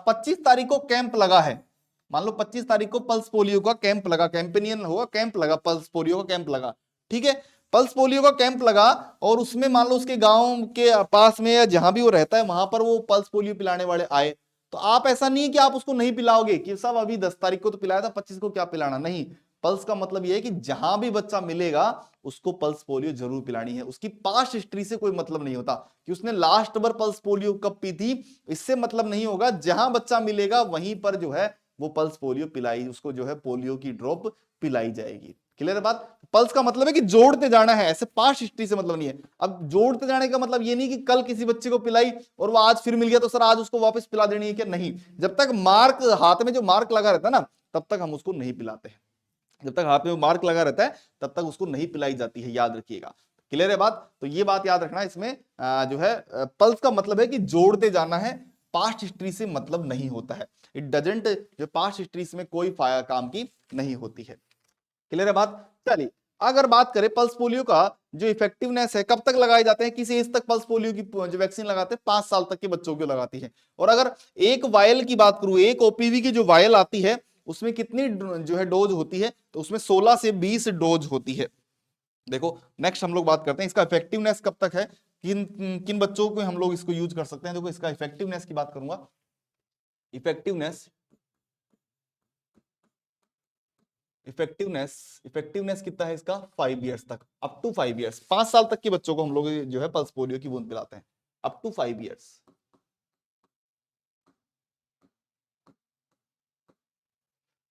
25 तारीख को कैंप लगा है, मान लो 25 तारीख को पल्स पोलियो का कैंप लगा, कैंपेनियन होगा, कैंप लगा, पल्स पोलियो का कैंप लगा, ठीक है। पल्स पोलियो का कैंप लगा, और उसमें मान लो उसके गांव के पास में या जहां भी वो रहता है, वहां पर वो पल्स पोलियो पिलाने वाले आए, तो आप ऐसा नहीं कि आप उसको नहीं पिलाओगे कि साहब अभी 10 तारीख को तो पिलाया था, 25 को क्या पिलाना, नहीं। पल्स का मतलब यह है कि जहां भी बच्चा मिलेगा उसको पल्स पोलियो जरूर पिलानी है। उसकी पास्ट हिस्ट्री से कोई मतलब नहीं होता कि उसने लास्ट बार पल्स पोलियो कब पी थी, इससे मतलब नहीं होगा। जहां बच्चा मिलेगा वहीं पर जो है वो पल्स पोलियो पिलाई, उसको जो है पोलियो की ड्रॉप पिलाई जाएगी। क्लियर है बात? पल्स का मतलब है कि जोड़ते जाना है, ऐसे पास्ट हिस्ट्री से मतलब नहीं है। अब जोड़ते जाने का मतलब ये नहीं कि कल किसी बच्चे को पिलाई और वो आज फिर मिल गया तो सर आज उसको वापस पिला देनी है क्या? नहीं, जब तक मार्क हाथ में जो मार्क लगा रहता है ना, तब तक हम उसको नहीं पिलाते हैं। जब तक हाथ में मार्क लगा रहता है तब तक उसको नहीं पिलाई जाती है, याद रखिएगा। क्लियर है बात? तो ये बात याद रखना, इसमें जो है पल्स का मतलब है कि जोड़ते जाना है, पास्ट हिस्ट्री से मतलब नहीं होता है। इट डजेंट, जो पास्ट हिस्ट्री में कोई काम की नहीं होती है। क्लियर है बात? चलिए, अगर बात करें पल्स पोलियो का जो इफेक्टिवनेस है, कब तक लगाए जाते हैं, किस एज तक पल्स पोलियो की जो वैक्सीन लगाते हैं? 5 साल तक के बच्चों को लगाती है। और अगर एक वायल की बात करूं, एक ओपीवी की जो वायल आती है उसमें कितनी जो है डोज होती है, तो उसमें 16 से 20 डोज होती है। देखो, नेक्स्ट हम लोग बात करते हैं इसका इफेक्टिवनेस कब तक है, किन किन बच्चों को हम लोग इसको यूज कर सकते हैं। देखो, इसका इफेक्टिवनेस की बात करूंगा। इफेक्टिवनेस इफेक्टिवनेस इफेक्टिवनेस कितना है इसका? 5 ईयर्स तक, अप टू 5 ईयर्स, 5 साल तक के बच्चों को हम लोग जो है पल्स पोलियो की बूंद पिलाते हैं, अप टू 5 ईयर्स।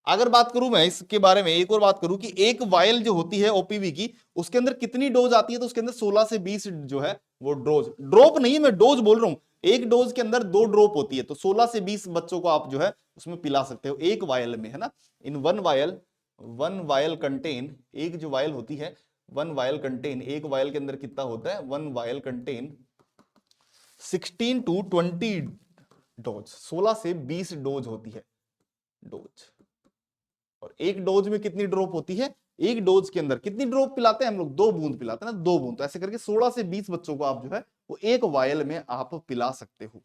अगर बात करूं मैं इसके बारे में, एक और बात करूं कि एक वायल जो होती है ओपीवी की, उसके अंदर कितनी डोज आती है, तो उसके अंदर 16 से 20 जो है वो डोज, ड्रॉप नहीं है, मैं डोज बोल रहा हूं, एक डोज के अंदर 2 ड्रॉप होती है, तो 16 से 20 बच्चों को आप जो है उसमें पिला सकते हो एक वायल में, है ना। इन वन वायल कंटेन, एक जो वायल होती है, वन वायल कंटेन, एक वायल के अंदर कितना होता है? One vial contain 16 to 20 dose, 16 से 20 डोज होती है, डोज। और एक डोज में कितनी ड्रॉप होती है? एक डोज के अंदर कितनी ड्रॉप पिलाते हैं हम लोग? 2 बूंद पिलाते हैं ना, 2 बूंद। तो ऐसे करके 16 से 20 बच्चों को आप जो है वो एक वायल में आप पिला सकते हो।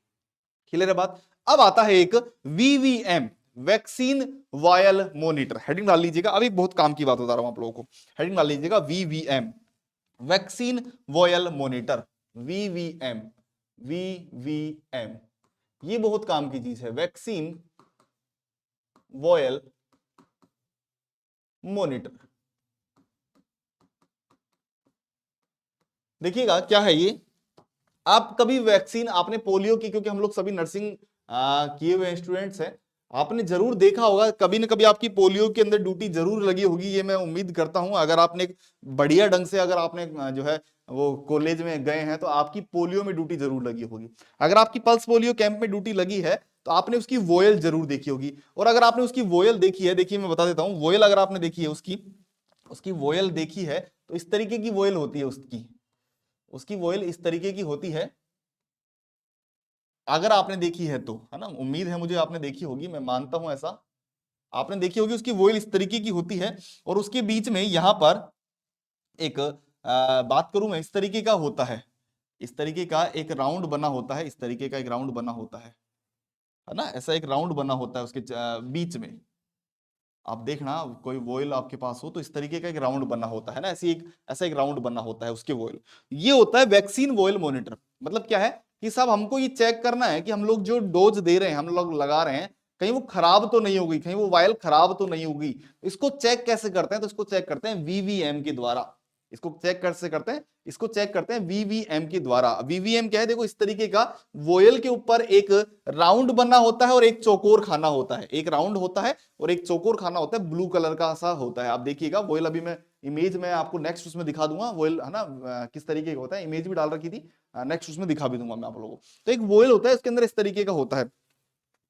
क्लियर है बात? अब आता है एक VVM, vaccine vial monitor, heading डाल लीजिएगा। अभी बहुत काम की बात बता रहा हूं आप लोगों को, हेडिंग डाल लीजिएगा VVM, vaccine vial monitor, VVM, VVM, ये बहुत काम की चीज है, वैक्सीन वायल मॉनिटर। देखिएगा क्या है ये, आप कभी वैक्सीन आपने पोलियो की, क्योंकि हम लोग सभी नर्सिंग किए हुए स्टूडेंट्स हैं, आपने जरूर देखा होगा, कभी ना कभी आपकी पोलियो के अंदर ड्यूटी जरूर लगी होगी, ये मैं उम्मीद करता हूं। अगर आपने बढ़िया ढंग से, अगर आपने जो है वो कॉलेज में गए हैं तो आपकी पोलियो में ड्यूटी जरूर लगी होगी। अगर आपकी पल्स पोलियो कैंप में ड्यूटी लगी है तो आपने उसकी वोयल जरूर देखी होगी। और अगर आपने उसकी वोयल देखी है, देखिए मैं बता देता हूं, वोयल अगर आपने देखी है उसकी उसकी वोयल देखी है तो इस तरीके की वोयल होती है उसकी उसकी वोयल इस तरीके की होती है। अगर आपने देखी है तो, है ना, उम्मीद है मुझे आपने देखी होगी, मैं मानता हूं ऐसा आपने देखी होगी। उसकी वोयल इस तरीके की होती है और उसके बीच में यहां पर एक बात करूं मैं, इस तरीके का होता है, इस तरीके का एक राउंड बना होता है, इस तरीके का एक राउंड बना होता है ना, ऐसा एक राउंड बना होता है उसके बीच में। आप देखना कोई वॉयल आपके पास हो तो इस तरीके का एक राउंड बना होता है ना, ऐसा एक राउंड बना होता है उसके वॉयल। ये होता है वैक्सीन वॉयल मॉनिटर। मतलब क्या है कि साहब हमको ये चेक करना है कि हम लोग जो डोज दे रहे हैं, हम लोग लगा रहे हैं, कहीं वो खराब तो नहीं होगी, कहीं वो वायल खराब तो नहीं होगी। इसको चेक कैसे करते हैं? तो इसको चेक करते हैं वीवीएम के द्वारा। इसको चेक कैसे करते हैं? इसको चेक करते हैं वीवीएम के द्वारा। वीवीएम क्या है? देखो इस तरीके का वोयल के ऊपर एक राउंड बना होता है और एक चौकोर खाना होता है, एक राउंड होता है और एक चौकोर खाना होता है, ब्लू कलर का सा होता है। आप देखिएगा वोयल, अभी मैं इमेज में आपको नेक्स्ट उसमें दिखा दूंगा वोयल, है ना, किस तरीके का होता है, इमेज भी डाल रखी थी, नेक्स्ट उसमें दिखा भी दूंगा मैं आप लोगों को। तो एक वोयल होता है, इसके अंदर इस तरीके का होता है।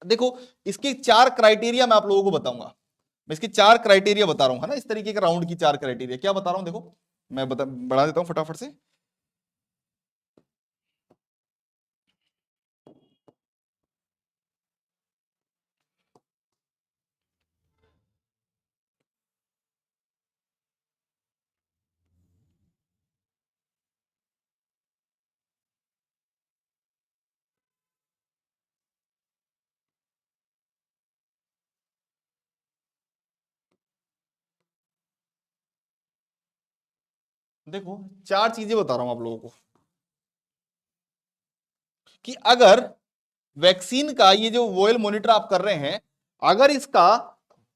देखो इसके 4 क्राइटेरिया मैं आप लोगों को बताऊंगा, मैं इसके 4 क्राइटेरिया बता रहा हूं, है ना, इस तरीके का राउंड की 4 क्राइटेरिया क्या बता रहा हूं, देखो मैं बढ़ा देता हूं फटाफट से। देखो 4 चीजें बता रहा हूं आप लोगों को कि अगर वैक्सीन का ये जो वोयल मॉनिटर आप कर रहे हैं, अगर इसका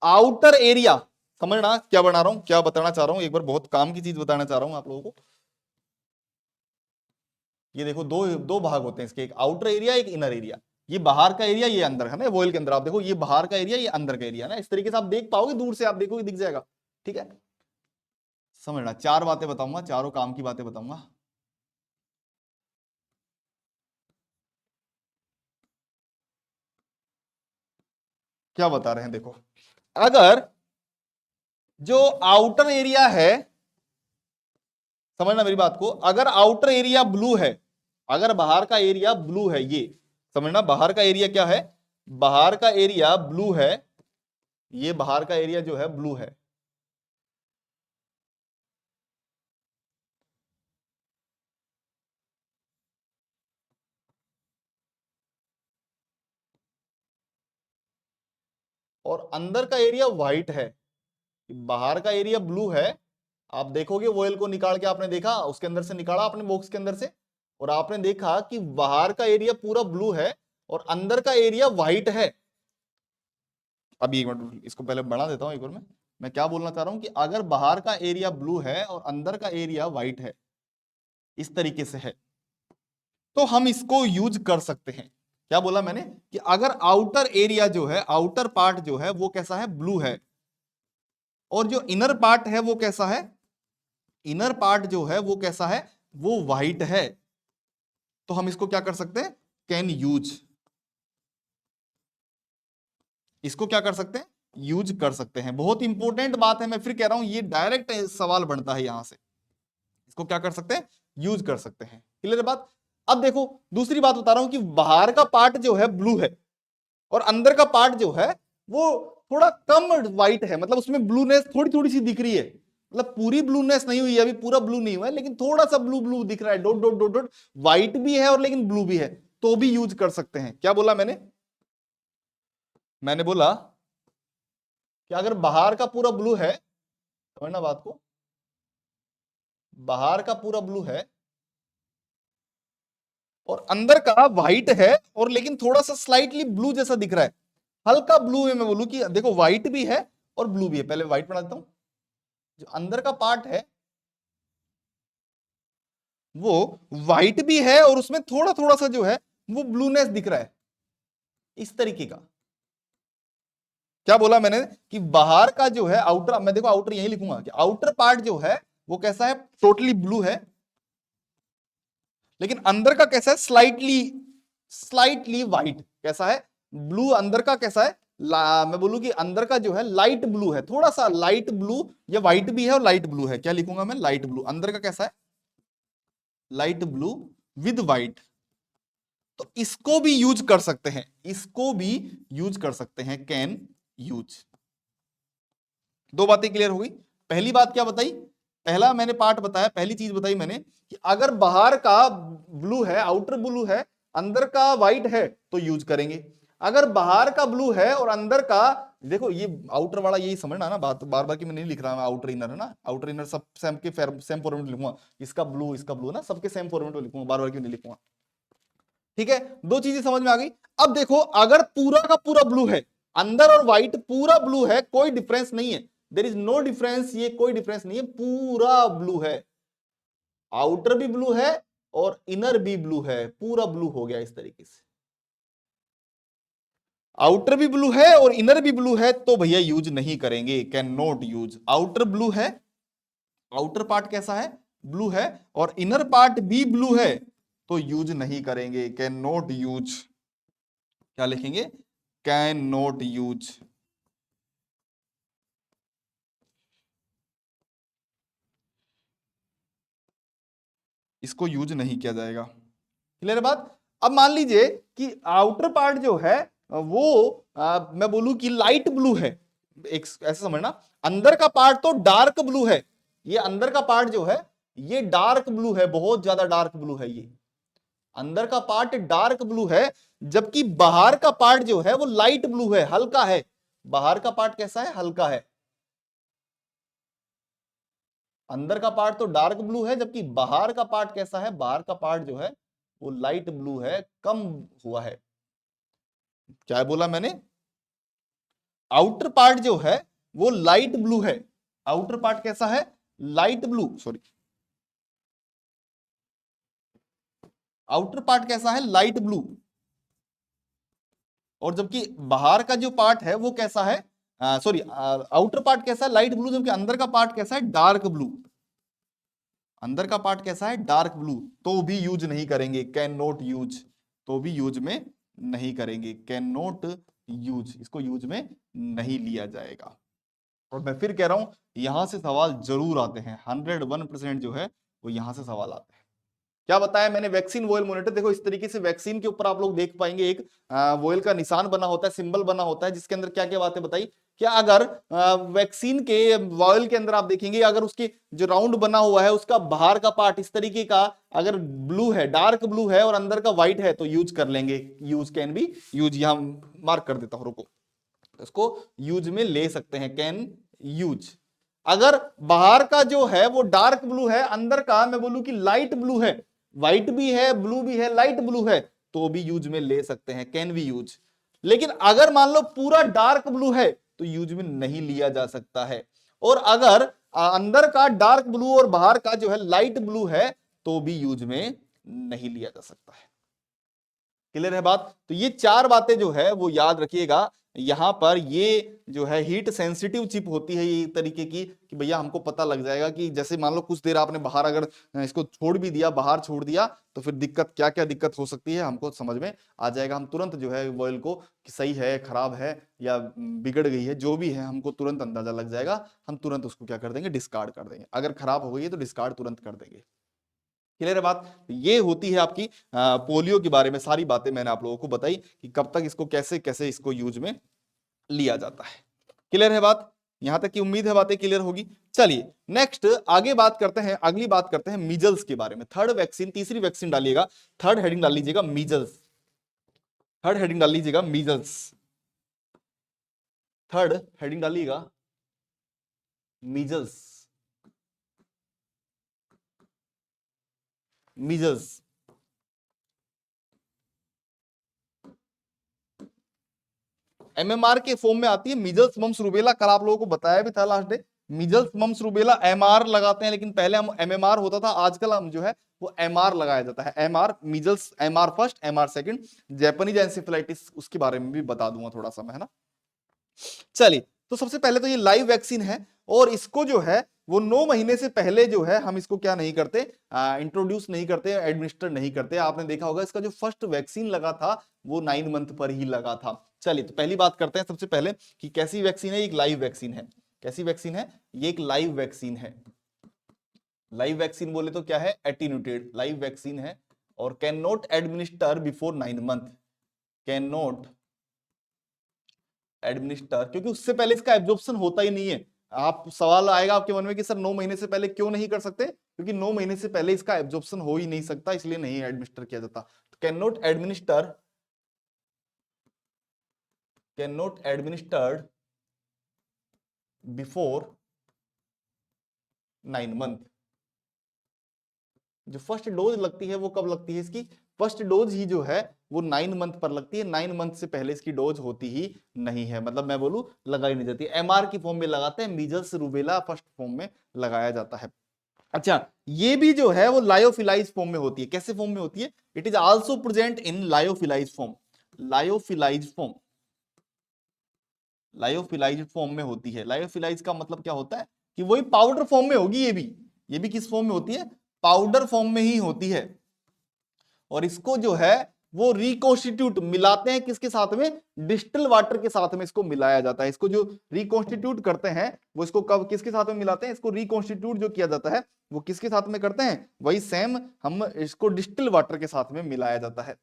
आउटर एरिया, समझना क्या बना रहा हूं, क्या बताना चाह रहा हूं, एक बार बहुत काम की चीज बताना चाह रहा हूं आप लोगों को। ये देखो दो दो भाग होते हैं इसके, एक आउटर एरिया एक इनर एरिया। ये बाहर का एरिया, ये अंदर, है ना, वॉयल के अंदर। आप देखो ये बाहर का एरिया, ये अंदर का एरिया, ना इस तरीके से आप देख पाओगे, दूर से आप देखोगे दिख जाएगा। ठीक है, समझना 4 बातें बताऊंगा, चारों काम की बातें बताऊंगा। क्या बता रहे हैं, देखो अगर जो आउटर एरिया है, समझना मेरी बात को, अगर आउटर एरिया ब्लू है, अगर बाहर का एरिया ब्लू है, ये समझना बाहर का एरिया क्या है, बाहर का एरिया ब्लू है, ये बाहर का एरिया जो है ब्लू है। और अंदर का एरिया व्हाइट है। बाहर का एरिया ब्लू है, आप देखोगे वोयल को निकाल के, आपने देखा उसके अंदर से निकाला आपने बॉक्स के अंदर से, और आपने देखा कि बाहर का एरिया पूरा ब्लू है और अंदर का एरिया व्हाइट है। अभी एक मिनट इसको पहले बढ़ा देता हूं एक बार। मैं क्या बोलना चाह रहा हूं कि अगर बाहर का एरिया ब्लू है और अंदर का एरिया व्हाइट है, इस तरीके से है, तो हम इसको यूज कर सकते हैं। क्या बोला मैंने कि अगर आउटर एरिया जो है, आउटर पार्ट जो है वो कैसा है, ब्लू है, और जो इनर पार्ट है वो कैसा है, इनर पार्ट जो है वो कैसा है, वो व्हाइट है, तो हम इसको क्या कर सकते हैं, कैन यूज, इसको क्या कर सकते हैं, यूज कर सकते हैं। बहुत इंपॉर्टेंट बात है, मैं फिर कह रहा हूं, ये डायरेक्ट सवाल बनता है यहां से। इसको क्या कर सकते हैं, यूज कर सकते हैं। क्लियर बात। अब देखो दूसरी बात बता रहा हूं कि बाहर का पार्ट जो है ब्लू है और अंदर का पार्ट जो है वो थोड़ा कम व्हाइट है, मतलब उसमें ब्लूनेस थोड़ी थोड़ी सी दिख रही है, मतलब पूरी ब्लूनेस नहीं हुई है, अभी पूरा ब्लू नहीं हुआ है, लेकिन थोड़ा सा ब्लू ब्लू दिख रहा है, dot dot dot dot, white भी है और लेकिन ब्लू भी है, तो भी यूज कर सकते हैं। क्या बोला मैंने, मैंने बोला कि अगर बाहर का पूरा ब्लू है, समझना बात को, बाहर का पूरा ब्लू है और अंदर का व्हाइट है और लेकिन थोड़ा सा स्लाइटली ब्लू जैसा दिख रहा है, हल्का ब्लू है, मैं बोलूं कि देखो व्हाइट भी है और ब्लू भी है। पहले व्हाइट बना देता हूं, जो अंदर का पार्ट है वो व्हाइट भी है और उसमें थोड़ा थोड़ा सा जो है वो ब्लूनेस दिख रहा है, इस तरीके का। क्या बोला मैंने कि बाहर का जो है आउटर, मैं देखो आउटर यही लिखूंगा कि आउटर पार्ट जो है वो कैसा है, टोटली ब्लू है, लेकिन अंदर का कैसा है, स्लाइटली स्लाइटली व्हाइट। कैसा है, ब्लू अंदर का कैसा है, मैं बोलूं कि अंदर का जो है लाइट ब्लू है, थोड़ा सा लाइट ब्लू, या व्हाइट भी है और लाइट ब्लू है। क्या लिखूंगा मैं, लाइट ब्लू। अंदर का कैसा है, लाइट ब्लू विद व्हाइट। तो इसको भी यूज कर सकते हैं, इसको भी यूज कर सकते हैं, कैन यूज। दो बातें क्लियर हो गई। पहली बात क्या बताई, पहला मैंने पार्ट बताया, पहली चीज बताई मैंने कि अगर बाहर का ब्लू है, आउटर ब्लू है, अंदर का व्हाइट है, तो यूज करेंगे। अगर बाहर का ब्लू है और अंदर का, देखो ये आउटर वाला यही समझना ना बात, बार बार की मैं नहीं लिख रहा, मैं आउटर इनर है ना, आउटर इनर सब सेम के सेम फॉर्मेट में लिखूंगा, इसका ब्लू ना, सबके सेम फॉर्मेट में लिखूंगा, बार बार की नहीं लिखूंगा। ठीक है, दो चीजें समझ में आ गई। अब देखो, अगर पूरा का पूरा ब्लू है, अंदर और व्हाइट पूरा ब्लू है, कोई डिफरेंस नहीं है, देर इज नो डिफरेंस, ये कोई डिफरेंस नहीं है, पूरा ब्लू है, आउटर भी ब्लू है और इनर भी ब्लू है, पूरा ब्लू हो गया इस तरीके से। आउटर भी ब्लू है और इनर भी ब्लू है, तो भैया यूज नहीं करेंगे, can not use. Outer blue है, आउटर पार्ट कैसा है, ब्लू है, और इनर पार्ट भी ब्लू है, तो यूज नहीं करेंगे, कैन नॉट यूज। क्या लिखेंगे, कैन नॉट यूज। इसको यूज नहीं किया जाएगा। क्लियर बात। अब मान लीजिए कि आउटर पार्ट जो है वो मैं बोलूं कि लाइट ब्लू है, एक ऐसे समझना, अंदर का पार्ट तो डार्क ब्लू है, ये अंदर का पार्ट जो है ये डार्क ब्लू है, बहुत ज्यादा डार्क ब्लू है, ये अंदर का पार्ट डार्क ब्लू है, जबकि बाहर का पार्ट जो है वो लाइट ब्लू है, हल्का है। बाहर का पार्ट कैसा है, हल्का है। अंदर का पार्ट तो डार्क ब्लू है, जबकि बाहर का पार्ट कैसा है, बाहर का पार्ट जो है वो लाइट ब्लू है, कम हुआ है। क्या बोला मैंने, आउटर पार्ट जो है वो लाइट ब्लू है, आउटर पार्ट कैसा है, light blue, sorry, outer part कैसा है, लाइट ब्लू, और जबकि बाहर का जो पार्ट है वो कैसा है, सॉरी, आउटर पार्ट कैसा है, लाइट ब्लू, जबकि अंदर का पार्ट कैसा है, डार्क ब्लू। अंदर का पार्ट कैसा है, डार्क ब्लू, तो भी यूज नहीं करेंगे, कैन नॉट यूज, तो भी यूज में नहीं करेंगे, कैन नॉट यूज, इसको यूज में नहीं लिया जाएगा। और मैं फिर कह रहा हूं, यहां से सवाल जरूर आते हैं, 101% जो है वो यहां से सवाल आते हैं। क्या बताया मैंने, वैक्सीन वोयल मॉनिटर, देखो इस तरीके से वैक्सीन के ऊपर आप लोग देख पाएंगे, एक वोयल का निशान बना होता है, सिंबल बना होता है, जिसके अंदर क्या क्या बातें बताई। क्या अगर वैक्सीन के वॉयल के अंदर आप देखेंगे, अगर उसके जो राउंड बना हुआ है उसका बाहर का पार्ट इस तरीके का अगर ब्लू है, डार्क ब्लू है और अंदर का व्हाइट है, तो यूज कर लेंगे, यूज कैन बी यूज, यहां मार्क कर देता हूं, रुको, इसको यूज में ले सकते हैं, कैन यूज। अगर बाहर का जो है वो डार्क ब्लू है, अंदर का मैं बोलूं कि लाइट ब्लू है, व्हाइट भी है, ब्लू भी है, लाइट ब्लू है, तो भी यूज में ले सकते हैं, कैन वी यूज। लेकिन अगर मान लो पूरा डार्क ब्लू है, तो यूज में नहीं लिया जा सकता है। और अगर अंदर का डार्क ब्लू और बाहर का जो है लाइट ब्लू है, तो भी यूज में नहीं लिया जा सकता है। क्लियर है बात। तो ये चार बातें जो है वो याद रखिएगा। यहां पर ये जो है हीट सेंसिटिव चिप होती है, ये तरीके की, कि भैया हमको पता लग जाएगा कि जैसे मान लो कुछ देर आपने बाहर अगर इसको छोड़ भी दिया, बाहर छोड़ दिया, तो फिर दिक्कत, क्या क्या दिक्कत हो सकती है हमको समझ में आ जाएगा। हम तुरंत जो है वॉयल को कि सही है, खराब है या बिगड़ गई है, जो भी है हमको तुरंत अंदाजा लग जाएगा, हम तुरंत उसको क्या कर देंगे, डिस्कार्ड कर देंगे। अगर खराब हो गई है तो डिस्कार्ड तुरंत कर देंगे। क्लियर है बात। ये होती है आपकी पोलियो के बारे में सारी बातें मैंने आप लोगों को बताई कि कब तक इसको कैसे कैसे इसको यूज में लिया जाता है। क्लियर है बात, यहां तक की उम्मीद है बातें क्लियर होगी। चलिए नेक्स्ट आगे बात करते हैं, अगली बात करते हैं मीजल्स के बारे में। थर्ड वैक्सीन, तीसरी वैक्सीन डालिएगा, थर्ड हेडिंग डाल लीजिएगा मीजल्स, थर्ड हेडिंग डाल लीजिएगा मीजल्स, थर्ड हेडिंग डालिएगा मीजल्स, मीजल्स। एमएमआर के फॉर्म में आती है, मीजल्स मम्स रूबेला, कल आप लोगों को बताया भी था last day, measles mumps rubella MR लगाते हैं, लेकिन पहले हम एमएमआर होता था, आजकल हम जो है वो एमआर लगाया जाता है, MR measles, MR first, MR second. Japanese encephalitis उसके बारे में भी बता दूंगा थोड़ा सा मैं, है ना। चलिए, तो सबसे पहले तो ये लाइव वैक्सीन है, और इसको जो है वो 9 महीने से पहले जो है हम इसको क्या नहीं करते, इंट्रोड्यूस नहीं करते, एडमिनिस्टर नहीं करते। आपने देखा होगा इसका जो फर्स्ट वैक्सीन लगा था वो 9 मंथ पर ही लगा था। चलिए तो पहली बात करते हैं सबसे पहले कि कैसी वैक्सीन है, एक लाइव वैक्सीन है। कैसी वैक्सीन है, ये एक लाइव वैक्सीन है। लाइव वैक्सीन बोले तो क्या है, एटीन्यूटेड लाइव वैक्सीन है और can not administer before 9 month, can not administer, क्योंकि उससे पहले इसका एब्जॉर्प्शन होता ही नहीं है। आप सवाल आएगा आपके मन में कि सर 9 महीने से पहले क्यों नहीं कर सकते, क्योंकि 9 महीने से पहले इसका एब्जॉर्प्शन हो ही नहीं सकता, इसलिए नहीं एडमिनिस्टर किया जाता। Can not administer, can not administered before 9 month. जो फर्स्ट डोज लगती है वो कब लगती है, इसकी फर्स्ट डोज ही जो है वो 9 मंथ पर लगती है। 9 मंथ से पहले इसकी डोज होती ही नहीं है, मतलब मैं बोलूं लगाई नहीं जाती। एमआर की फॉर्म में लगाते हैं, मीजल्स रूबेला फर्स्ट फॉर्म में लगाया जाता है। अच्छा, ये भी जो है वो लायोफिलाइज फॉर्म में होती है। कैसे फॉर्म में होती है, it is also present in lyophilise form, lyophilise form, lyophilise form में होती है। लायोफिलाइज का मतलब क्या होता है कि वही पाउडर फॉर्म में होगी, ये भी किस फॉर्म में होती है, पाउडर फॉर्म में ही होती है। और इसको जो है वो रिकॉन्स्टिट्यूट मिलाते हैं किसके साथ में, डिस्टिल वाटर के साथ में इसको मिलाया जाता है। इसको जो रिकॉन्स्टिट्यूट करते हैं वो इसको कब किसके साथ में मिलाते हैं, इसको रिकॉन्स्टिट्यूट जो किया जाता है वो किसके साथ में करते हैं, वही सेम हम इसको डिस्टिल वाटर के साथ में मिलाया जाता है।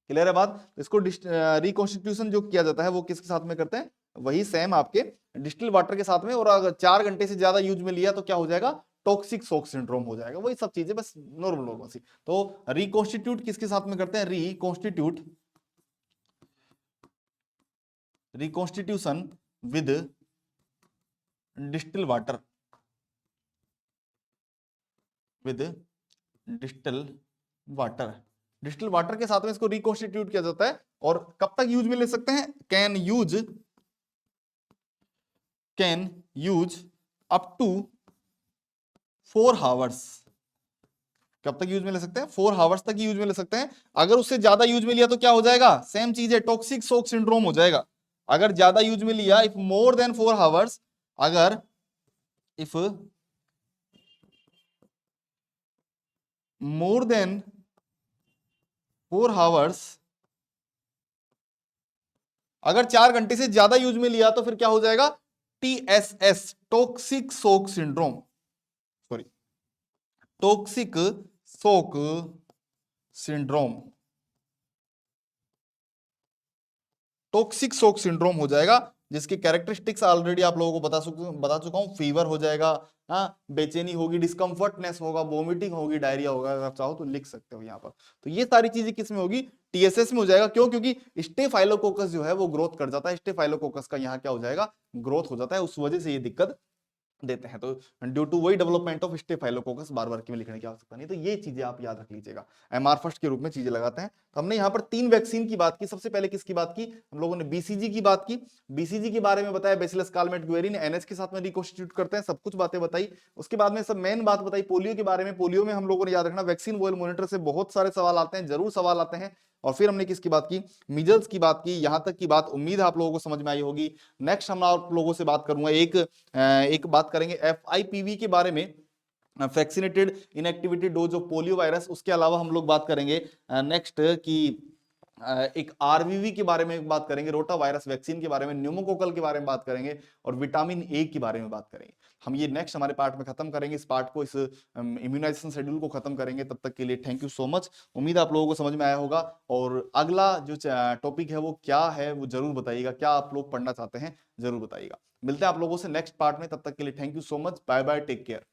क्लियर है बात, इसको रिकॉन्स्टिट्यूशन जो किया जाता है वो किसके साथ में करते हैं, वही सेम आपके डिस्टिल वाटर के साथ में। और अगर 4 घंटे से ज्यादा यूज में लिया तो क्या हो जाएगा, टॉक्सिक शॉक सिंड्रोम हो जाएगा। वही सब चीजें बस नॉर्मल नॉर्मल सी। तो रिकॉन्स्टिट्यूट किसके साथ में करते हैं, reconstitute, reconstitution with distil water, with distil water, distil water के साथ में इसको रिकॉन्स्टिट्यूट किया जाता है। और कब तक यूज में ले सकते हैं, can use up to 4 hours. कब तक यूज में ले सकते हैं, 4 आवर्स तक यूज में ले सकते हैं। अगर उससे ज्यादा यूज में लिया तो क्या हो जाएगा, सेम चीज है, टॉक्सिक शॉक सिंड्रोम हो जाएगा। अगर ज्यादा यूज में लिया, इफ मोर देन 4 आवर्स, अगर इफ मोर देन 4 आवर्स, अगर 4 घंटे से ज्यादा यूज में लिया तो फिर क्या हो जाएगा, TSS, toxic shock syndrome, sorry toxic shock syndrome, toxic shock syndrome हो जाएगा। जिसके कैरेक्टरिस्टिक्स ऑलरेडी आप लोगों को बता चुका हूं। फीवर हो जाएगा, हाँ, बेचैनी होगी, डिस्कम्फर्टनेस होगा, वोमिटिंग होगी, डायरिया होगा। अगर चाहो तो लिख सकते हो यहाँ पर। तो ये सारी चीजें किस में होगी, TSS में हो जाएगा। क्यों, क्योंकि स्टेफाइलोकोकस जो है वो ग्रोथ कर जाता है। स्टेफाइलोकोकस का यहाँ क्या हो जाएगा, ग्रोथ हो जाता है, उस वजह से ये दिक्कत देते हैं। तो ड्यू टू वही डेवलपमेंट ऑफ स्टेफाइलोकोकस, बार बार में लिखने की आवश्यकता नहीं। तो ये चीजें आप याद रख लीजिएगा, एमआर फर्स्ट के रूप में चीजें लगाते हैं। तो हमने यहाँ पर 3 वैक्सीन की बात की। सबसे पहले किसकी बात की, हम लोगों ने BCG की बात की। BCG के बारे में बताया, बेसिलस कालमेट ग्वेरिन, NH के साथ में रिकॉन्स्टिट्यूट करते हैं, सब कुछ बातें बताई। उसके बाद में सब मेन बात बताई पोलियो के बारे में। पोलियो में हम लोगों ने याद रखना, वैक्सीन वोल मॉनिटर से बहुत सारे सवाल आते हैं, जरूर सवाल आते हैं। और फिर हमने किसकी बात की, मीजल्स की बात की। यहां तक की बात उम्मीद है आप लोगों को समझ में आई होगी। नेक्स्ट हम आप लोगों से बात करूंगा, एक बात करेंगे FIPV के बारे में, vaccinated inactivity dose of polio virus. उसके अलावा हम लोग बात करेंगे नेक्स्ट की एक RVV के बारे में बात करेंगे, रोटा वायरस वैक्सीन के बारे में, न्यूमोकोकल के बारे में बात करेंगे और विटामिन A के बारे में बात करेंगे। हम ये नेक्स्ट हमारे पार्ट में खत्म करेंगे, इस पार्ट को, इस इम्यूनाइजेशन शेड्यूल को खत्म करेंगे। तब तक के लिए थैंक यू सो मच। उम्मीद आप लोगों को समझ में आया होगा। और अगला जो टॉपिक है वो क्या है वो जरूर बताइएगा, क्या आप लोग पढ़ना चाहते हैं जरूर बताइएगा। मिलते हैं आप लोगों से नेक्स्ट पार्ट में, तब तक के लिए thank you so much, bye bye, take care.